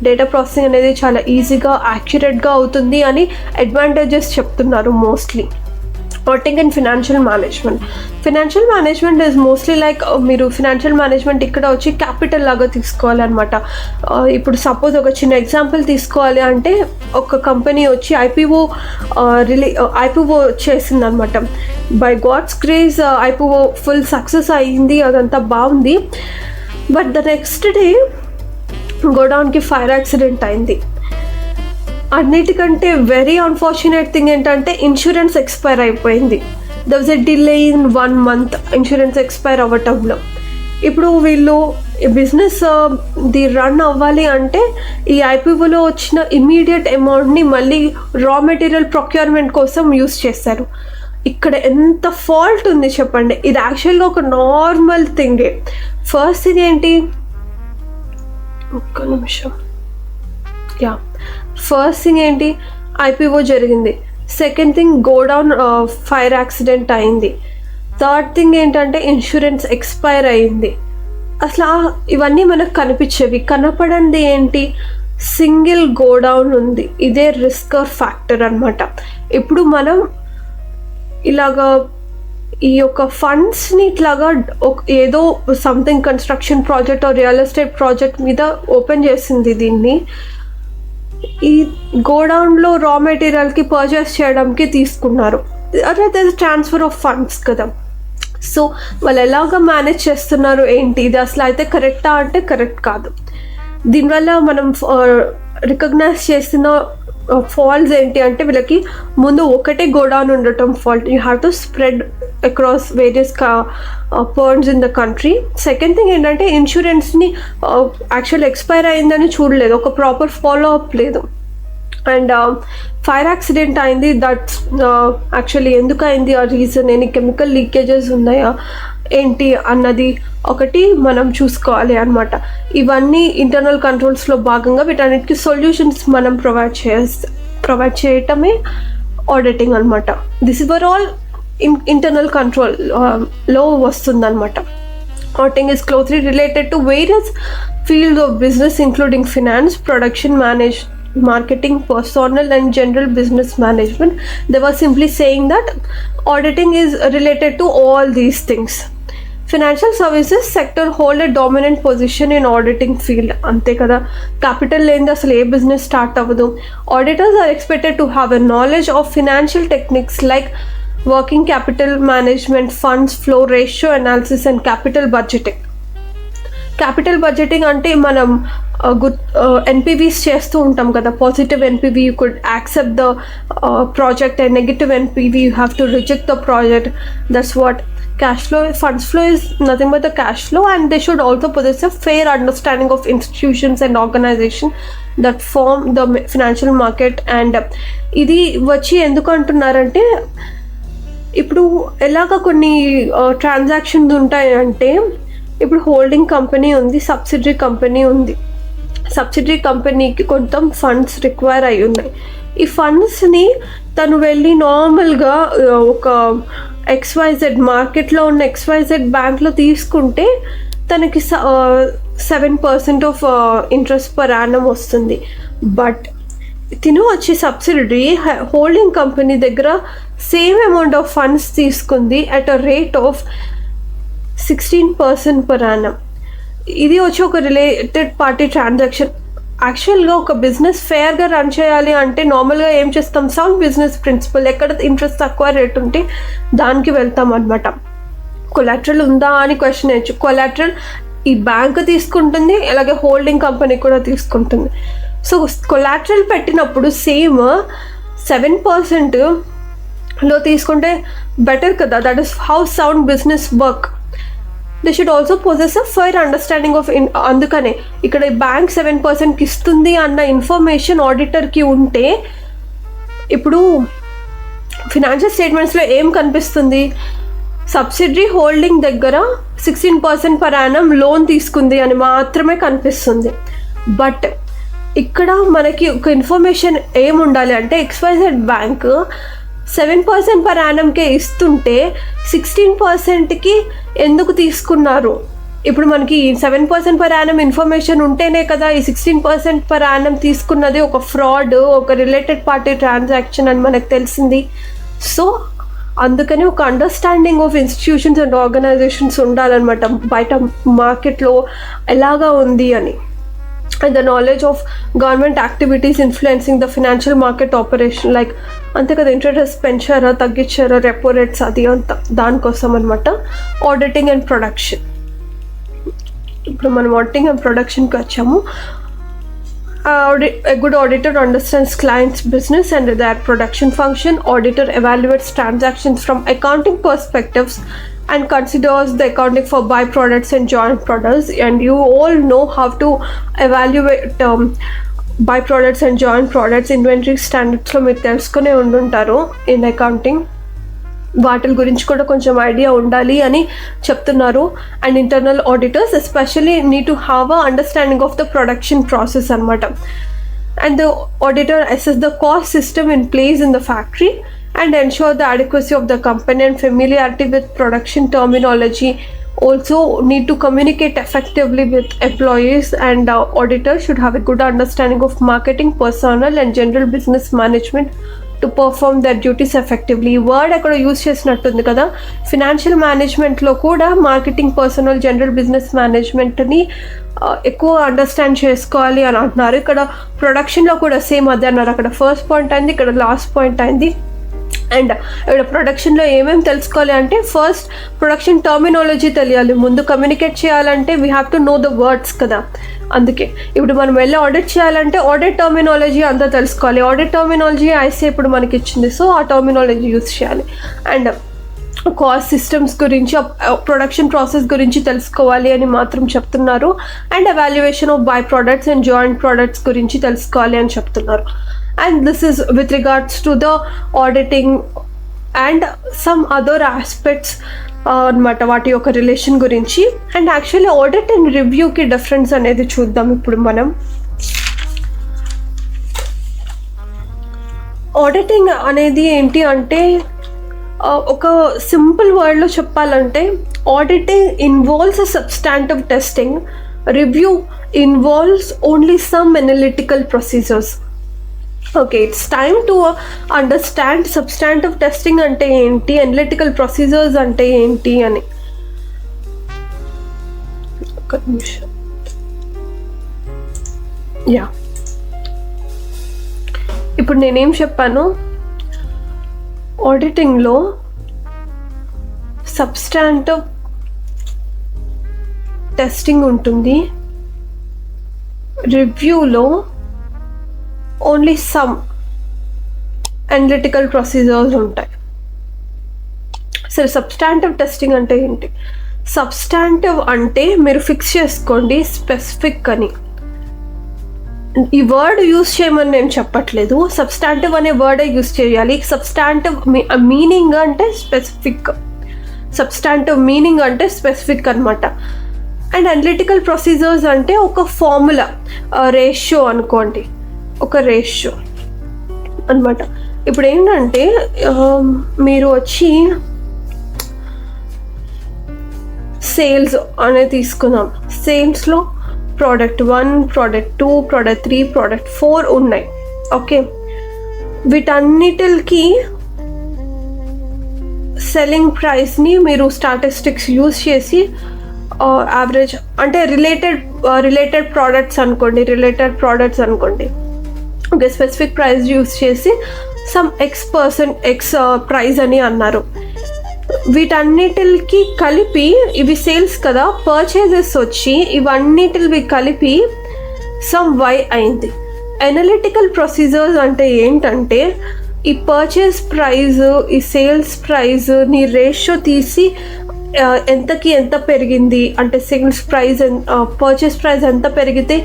data processing అనేది చాలా ఈజీగా యాక్యురేట్గా అవుతుంది అని అడ్వాంటేజెస్ చెప్తున్నారు mostly. Auditing and financial management. Financial management is mostly like మీరు ఫినాన్షియల్ మేనేజ్మెంట్ ఇక్కడ వచ్చి క్యాపిటల్ లాగా తీసుకోవాలన్నమాట. ఇప్పుడు సపోజ్ ఒక చిన్న ఎగ్జాంపుల్ తీసుకోవాలి అంటే, ఒక కంపెనీ వచ్చి ఐపీఓ చేసిందనమాట. By God's grace IPO full success అయ్యింది, అదంతా బాగుంది. బట్ ద నెక్స్ట్ డే గోడౌన్కి ఫైర్ యాక్సిడెంట్ అయింది. అన్నిటికంటే వెరీ అన్ఫార్చునేట్ థింగ్ ఏంటంటే ఇన్సూరెన్స్ ఎక్స్పైర్ అయిపోయింది. There was a delay in 1 month insurance expire అవ్వటంలో. ఇప్పుడు వీళ్ళు బిజినెస్ ది రన్ అవ్వాలి అంటే ఈ ఐపీఓలో వచ్చిన ఇమీడియట్ అమౌంట్ని మళ్ళీ రా మెటీరియల్ ప్రొక్యూర్మెంట్ కోసం యూస్ చేశారు. ఇక్కడ ఎంత ఫాల్ట్ ఉంది చెప్పండి. ఇది యాక్చువల్గా ఒక నార్మల్ థింగే. ఫస్ట్ థింగ్ ఏంటి, ఒక్క నిమిషం, ఫస్ట్ థింగ్ ఏంటి, ఐపీఓ జరిగింది. Second thing godown fire accident అయింది. థర్డ్ థింగ్ ఏంటంటే ఇన్సూరెన్స్ ఎక్స్పైర్ అయింది. అసలు ఇవన్నీ మనకు కనిపించేవి. కనపడంది ఏంటి, సింగిల్ గోడౌన్ ఉంది. ఇదే రిస్క్ ఫ్యాక్టర్ అనమాట. ఇప్పుడు మనం ఇలాగా ఈ యొక్క ఫండ్స్ని ఇట్లాగా ఏదో something construction project real estate project మీద ఓపెన్ చేసింది దీన్ని. ఈ గోడౌన్లో రా మెటీరియల్కి పర్చేస్ చేయడానికి తీసుకున్నారు. అదే ట్రాన్స్ఫర్ ఆఫ్ ఫండ్స్ కదా. సో వాళ్ళు ఎలాగ మేనేజ్ చేస్తున్నారు ఏంటి, ఇది అసలు అయితే కరెక్టా అంటే కరెక్ట్ కాదు. దీనివల్ల మనం రికగ్నైజ్ చేసిన ఫాల్ట్స్ ఏంటి అంటే, వీళ్ళకి ముందు ఒకటే గోడౌన్ ఉండటం fault. You have to spread across various points in the country. Second thing ఏంటంటే, ఇన్సూరెన్స్ని యాక్చువల్ ఎక్స్పైర్ అయిందని చూడలేదు, ఒక ప్రాపర్ ఫాలో అప్ లేదు. అండ్ ఫైర్ యాక్సిడెంట్ అయింది, దట్స్ యాక్చువల్లీ ఎందుకు అయింది, ఆ రీజన్ ఎన్ని కెమికల్ లీకేజెస్ ఉన్నాయా ఏంటి అన్నది ఒకటి మనం చూసుకోవాలి అనమాట. ఇవన్నీ ఇంటర్నల్ కంట్రోల్స్లో భాగంగా వీటన్నిటికీ సొల్యూషన్స్ మనం ప్రొవైడ్ చేయటమే ఆడిటింగ్ అనమాట. దిస్ ఇవర్ ఆల్ ఇంటర్నల్ కంట్రోల్ లో వస్తుందన్నమాట. Auditing is closely related to various fields of business including finance, production, marketing, personnel and general business management. They were simply saying that auditing is related to all these things. Financial services sector hold a dominant position in auditing field. Ante kada, capital lenda asal A business start avadu. Auditors are expected to have a knowledge of financial techniques like working capital management, funds flow ratio analysis and capital budgeting. Capital budgeting అంటే మనం ఎన్పివిస్ చేస్తూ ఉంటాం కదా. Positive NPV you could accept the project, and negative NPV you have to reject the project. That's what cash flow. Funds flow is nothing but the cash flow, and they should also possess a fair understanding of institutions and organizations that form the financial market. And ఇది వచ్చి ఎందుకు అంటున్నారంటే, ఇప్పుడు ఎలాగ కొన్ని transactions ఉంటాయంటే, ఇప్పుడు holding company ఉంది, సబ్సిడరీ కంపెనీ ఉంది. సబ్సిడరీ కంపెనీకి కొంత ఫండ్స్ రిక్వైర్ అయి ఉన్నాయి. ఈ ఫండ్స్ని తను వెళ్ళి నార్మల్గా ఒక XYZ మార్కెట్లో ఉన్న XYZ బ్యాంక్లో తీసుకుంటే తనకి 7% ఆఫ్ ఇంట్రెస్ట్ పర్ యానం వస్తుంది. బట్ తిను వచ్చి సబ్సిడరీ హోల్డింగ్ కంపెనీ దగ్గర సేమ్ అమౌంట్ ఆఫ్ ఫండ్స్ తీసుకుంది at a rate of 16% per annum. ఇది వచ్చి ఒక రిలేటెడ్ పార్టీ ట్రాన్సాక్షన్. యాక్చువల్గా ఒక బిజినెస్ ఫేర్గా రన్ చేయాలి అంటే నార్మల్గా ఏం చేస్తాం, సౌండ్ బిజినెస్ ప్రిన్సిపల్, ఎక్కడ ఇంట్రెస్ట్ తక్కువ రేట్ ఉంటే దానికి వెళ్తాం అనమాట. కొలాటరల్ ఉందా అని క్వశ్చన్ వేయచ్చు. కొలాటరల్ ఈ బ్యాంక్ తీసుకుంటుంది, అలాగే హోల్డింగ్ కంపెనీ కూడా తీసుకుంటుంది. సో కొలాటరల్ పెట్టినప్పుడు సేమ్ 7%లో తీసుకుంటే బెటర్ కదా. That is how sound business work. They should also possess a fire understanding of అందుకనే ఇక్కడ బ్యాంక్ 7%కి ఇస్తుంది అన్న ఇన్ఫర్మేషన్ ఆడిటర్కి ఉంటే, ఇప్పుడు ఫినాన్షియల్ స్టేట్మెంట్స్లో ఏం కనిపిస్తుంది, సబ్సిడరీ హోల్డింగ్ దగ్గర 16% పర్ యానం లోన్ తీసుకుంది అని మాత్రమే కనిపిస్తుంది. బట్ ఇక్కడ మనకి ఒక ఇన్ఫర్మేషన్ ఏముండాలి అంటే, XYZ బ్యాంక్ 7% పర్ యానంకే ఇస్తుంటే 16%కి ఎందుకు తీసుకున్నారు? ఇప్పుడు మనకి 7% పర్ యానం ఇన్ఫర్మేషన్ ఉంటేనే కదా ఈ 16% పర్ యానం తీసుకున్నది ఒక ఫ్రాడ్, ఒక రిలేటెడ్ పార్టీ ట్రాన్సాక్షన్ అని మనకు తెలిసింది. సో అందుకని ఒక understanding of institutions and organisations ఉండాలన్నమాట, బయట మార్కెట్లో ఎలాగా ఉంది అని. And the knowledge of government activities influencing the financial market operation, like అంతే కదా, ఇంట్రెస్ట్ పెంచారా తగ్గించారా, రెపో రేట్స్, అది అంత దానికోసం అనమాట. Auditing and production. ఇప్పుడు మనం ఆడిటింగ్ అండ్ ప్రొడక్షన్కి వచ్చాము. A good auditor understands client's business and their production function. Auditor evaluates transactions from accounting perspectives and considers the accounting for byproducts and joint products. And you all know how to evaluate byproducts and joint products. Inventory standards లో మీరు తెలుసుకునే ఉండుంటారు in accounting. వాటి గురించి కూడా కొంచెం idea ఉండాలి అని చెప్తున్నారు. And internal auditors especially need to have a understanding of the production process అనమాట. And the auditor assess the cost system in place in the factory and ensure the adequacy of the company and familiarity with production terminology. also need to communicate effectively with employees, and auditors should have a good understanding of marketing, personnel and general business management to perform their duties effectively. ఈ word అక్కడ use చేసినట్టుంది కదా. Financial మేనేజ్మెంట్లో కూడా marketing, personal, general business మేనేజ్మెంట్ని ఎక్కువ understand చేసుకోవాలి అని అంటున్నారు. ఇక్కడ ప్రొడక్షన్లో కూడా సేమ్ అదే అన్నారు. అక్కడ ఫస్ట్ పాయింట్ అయింది, ఇక్కడ లాస్ట్ పాయింట్ అయింది. అండ్ ఇక్కడ ప్రొడక్షన్లో ఏమేమి తెలుసుకోవాలి అంటే, ఫస్ట్ ప్రొడక్షన్ టర్మినాలజీ తెలియాలి. ముందు కమ్యూనికేట్ చేయాలంటే we have to know the words కదా. అందుకే ఇప్పుడు మనం వెళ్ళి ఆడిట్ చేయాలంటే ఆడిట్ టర్మినాలజీ అంతా తెలుసుకోవాలి. ఆడిట్ టర్మినాలజీ ఐసీ ఇప్పుడు మనకి ఇచ్చింది, సో ఆ టర్మినాలజీ యూజ్ చేయాలి. అండ్ కాస్ట్ సిస్టమ్స్ గురించి, ప్రొడక్షన్ ప్రాసెస్ గురించి తెలుసుకోవాలి అని మాత్రం చెప్తున్నారు. And evaluation of by products and joint products గురించి తెలుసుకోవాలి అని చెప్తున్నారు. And this is with regards to the auditing and some other aspects అనమాట, వాటి యొక్క రిలేషన్ గురించి. అండ్ యాక్చువల్లీ ఆడిట్ అండ్ రివ్యూకి డిఫరెన్స్ అనేది చూద్దాం ఇప్పుడు మనం. ఆడిటింగ్ అనేది ఏంటి అంటే, ఒక సింపుల్ వర్డ్లో చెప్పాలంటే, auditing involves a substantive testing, review involves only some analytical procedures. Okay, it's time to understand substantive testing అంటే ఏంటి, అనలిటికల్ ప్రొసీజర్స్ అంటే ఏంటి అని. ఒక నిమిషం. యా, ఇప్పుడు నేనేం చెప్పాను, ఆడిటింగ్లో సబ్స్టాంటివ్ టెస్టింగ్ ఉంటుంది, రివ్యూలో ఓన్లీ సమ్ అనలిటికల్ ప్రొసీజర్స్ ఉంటాయి. సరే, సబ్స్టాంటివ్ టెస్టింగ్ అంటే ఏంటి? సబ్స్టాంటివ్ అంటే మీరు ఫిక్స్ చేసుకోండి స్పెసిఫిక్ అని. ఈ వర్డ్ యూజ్ చేయమని నేను చెప్పట్లేదు, సబ్స్టాంటివ్ అనే వర్డే యూజ్ చేయాలి. సబ్స్టాంటివ్ మీనింగ్ అంటే స్పెసిఫిక్, సబ్స్టాంటివ్ మీనింగ్ అంటే స్పెసిఫిక్ అనమాట. అండ్ అనలిటికల్ ప్రొసీజర్స్ అంటే ఒక ఫార్ములా, రేషియో అనుకోండి, ఒక రేషియో అనమాట. ఇప్పుడు ఏంటంటే, మీరు వచ్చి సేల్స్ అనేది తీసుకుందాం. సేల్స్లో ప్రోడక్ట్ 1, ప్రోడక్ట్ 2, ప్రోడక్ట్ 3, ప్రోడక్ట్ 4 ఉన్నాయి. ఓకే, వీటన్నిటికి సెల్లింగ్ ప్రైస్ని మీరు స్టాటిస్టిక్స్ యూజ్ చేసి యావరేజ్ అంటే రిలేటెడ్ ప్రోడక్ట్స్ అనుకోండి, ఓకే, స్పెసిఫిక్ ప్రైస్ యూజ్ చేసి సమ్ ఎక్స్ ప్రైస్ అని అన్నారు. వీటన్నిటికి కలిపి, ఇవి సేల్స్ కదా, పర్చేజెస్ వచ్చి ఇవన్నిటివి కలిపి సమ్ వై అయింది. అనలిటికల్ ప్రొసీజర్స్ అంటే ఏంటంటే, ఈ పర్చేస్ ప్రైస్, ఈ సేల్స్ ప్రైస్ నీ రేషియో తీసి ఎంతకి ఎంత పెరిగింది అంటే, సేల్స్ ప్రైస్ పర్చేస్ ప్రైస్ ఎంత పెరిగితే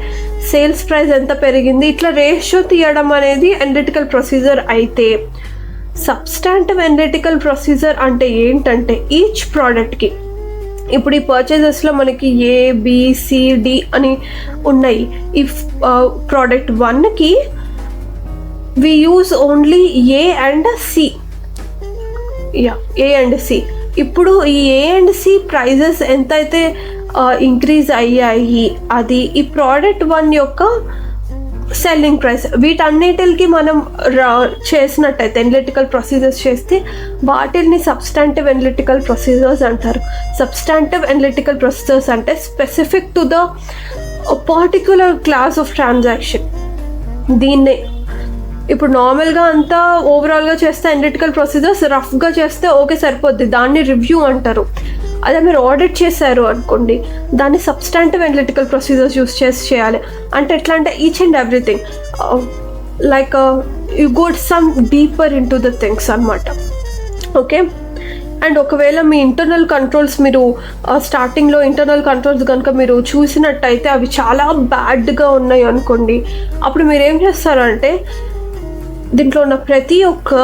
సేల్స్ ప్రైస్ ఎంత పెరిగింది, ఇట్లా రేషియో తీయడం అనేది అనలిటికల్ ప్రొసీజర్ అయితే, సబ్స్టాంటివ్ అనలిటికల్ ప్రొసీజర్ అంటే ఏంటంటే, ఈచ్ ప్రోడక్ట్కి, ఇప్పుడు ఈ పర్చేజెస్లో మనకి ABCD అని ఉన్నాయి. ఈ ప్రోడక్ట్ 1కి we use only A and C. A and C. ఇప్పుడు ఈ A and C ప్రైజెస్ ఎంతైతే ఇంక్రీజ్ అయ్యాయి, అది ఈ ప్రోడక్ట్ 1 యొక్క సెల్లింగ్ ప్రైస్. వీటన్నిటికి మనం చేసినట్టయితే అనలిటికల్ ప్రొసీజర్స్ చేస్తే వాటిని సబ్స్టాంటివ్ అనలిటికల్ ప్రొసీజర్స్ అంటారు. సబ్స్టాంటివ్ అనలిటికల్ ప్రొసీజర్స్ అంటే specific to the particular class of transaction. దీన్నే ఇప్పుడు నార్మల్గా అంతా ఓవరాల్గా చేస్తే అనలిటికల్ ప్రొసీజర్స్, రఫ్గా చేస్తే ఓకే సరిపోద్ది, దాన్ని రివ్యూ అంటారు. అదే మీరు ఆడిట్ చేశారు అనుకోండి, దాన్ని సబ్స్టాంటివ్ అనలిటికల్ ప్రొసీజర్స్ యూస్ చేసి చేయాలి. అంటే ఎట్లా అంటే, each and everything like you go some deeper in to the things అనమాట. ఓకే, అండ్ ఒకవేళ మీ ఇంటర్నల్ కంట్రోల్స్, మీరు స్టార్టింగ్లో ఇంటర్నల్ కంట్రోల్స్ కనుక మీరు చూసినట్టయితే అవి చాలా బ్యాడ్గా ఉన్నాయి అనుకోండి, అప్పుడు మీరు ఏం చేస్తారంటే, దీంట్లో ఉన్న ప్రతి ఒక్క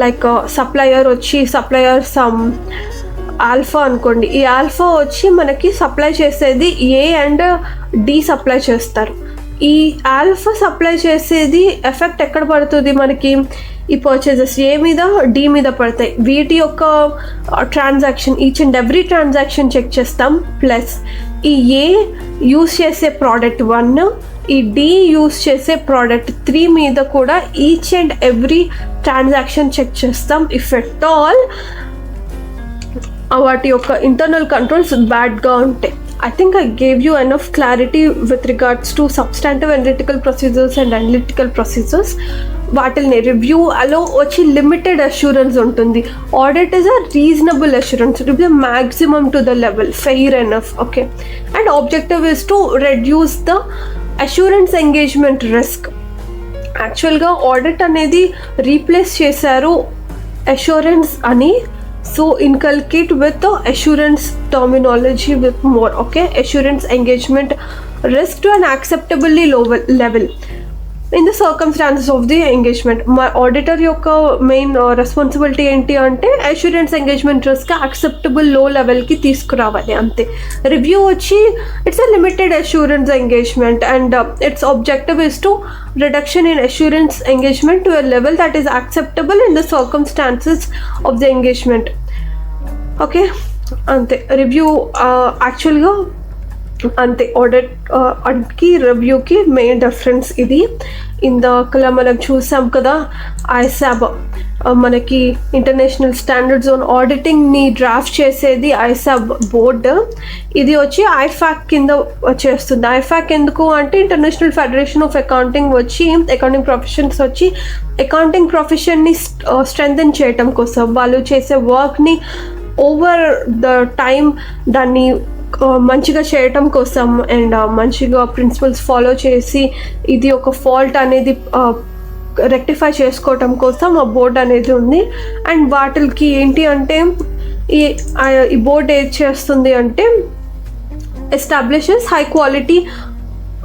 లైక్ సప్లయర్ సమ్ ఆల్ఫా అనుకోండి, ఈ ఆల్ఫా వచ్చి మనకి సప్లై చేసేది A and D సప్లై చేస్తారు. ఈ ఆల్ఫా సప్లై చేసేది ఎఫెక్ట్ ఎక్కడ పడుతుంది మనకి, ఈ పర్చేజెస్ ఏ మీద డి మీద పడతాయి, వీటి యొక్క transaction each and every transaction check చేస్తాం. ప్లస్ ఈ ఏ యూస్ చేసే ప్రోడక్ట్ 1, ఈ డి యూస్ చేసే ప్రోడక్ట్ 3 మీద కూడా each and every transaction check చేస్తాం. ఇఫ్ ఎట్ ఆల్ వాటి యొక్క ఇంటర్నల్ కంట్రోల్స్ బ్యాడ్గా ఉంటాయి. I think I gave you enough clarity with regards to substantive analytical procedures and analytical procedures. వాటిని రివ్యూ అలో వచ్చి లిమిటెడ్ అష్యూరెన్స్ ఉంటుంది. Audit is a reasonable assurance, it is maximum to the level, fair enough. Okay, and objective is to reduce the assurance engagement risk. యాక్చువల్గా audit అనేది replace చేశారు assurance అని. So inculcate with the assurance terminology with more. Okay, assurance engagement risk to an acceptably low level in the circumstances of the engagement. My auditor యొక్క main responsibility ఏంటి అంటే assurance engagement risk acceptable లో లెవెల్కి తీసుకురావాలి అంతే. Review వచ్చి it's a limited assurance engagement and it's objective is to reduction in assurance engagement to a level that is acceptable in the circumstances of the engagement. Okay, ante review actually ante audit ki review ki main difference idi. ఇందాకలా మనం చూసాం కదా, ఐసాబ్ మనకి international standards on ఆడిటింగ్ని draft చేసేది ఐసాబ్ board. ఇది వచ్చి IFAC కింద చేస్తుంది. IFAC ఎందుకు అంటే ఇంటర్నేషనల్ ఫెడరేషన్ ఆఫ్ అకౌంటింగ్ వచ్చి అకౌంటింగ్ ప్రొఫెషన్స్ వచ్చి అకౌంటింగ్ ప్రొఫెషన్ని స్ట్రెంథెన్ చేయటం కోసం, వాళ్ళు చేసే వర్క్ని ఓవర్ ద టైం దాన్ని మంచిగా చేయటం కోసం అండ్ మంచిగా ప్రిన్సిపల్స్ ఫాలో చేసి ఇది ఒక ఫాల్ట్ అనేది రెక్టిఫై చేసుకోవటం కోసం ఆ బోర్డ్ అనేది ఉంది. అండ్ వాటికి ఏంటి అంటే ఈ బోర్డ్ ఏది చేస్తుంది అంటే establishes high quality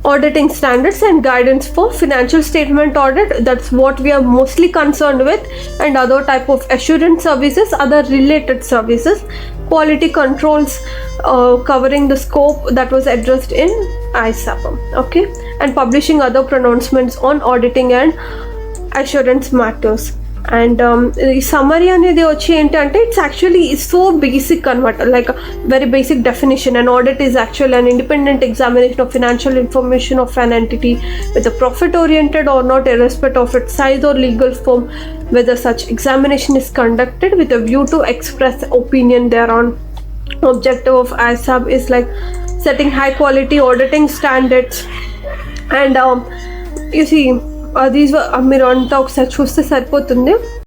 auditing standards and guidance for financial statement audit. That's what we are mostly concerned with, and other type of assurance services, other related services, quality controls covering the scope that was addressed in ISAP. Okay, and publishing other pronouncements on auditing and assurance matters. And ఈ summary అనేది వచ్చి ఏంటంటే it's actually so basic అనమాట, like very basic definition. And audit is actual and independent examination of financial information of an entity with a profit oriented or not, irrespective of its size or legal form, whether such examination is conducted with a view to express opinion thereon. Objective of ISAB is like setting high quality auditing standards. And you see these మీరు అంతా ఒకసారి చూస్తే సరిపోతుంది.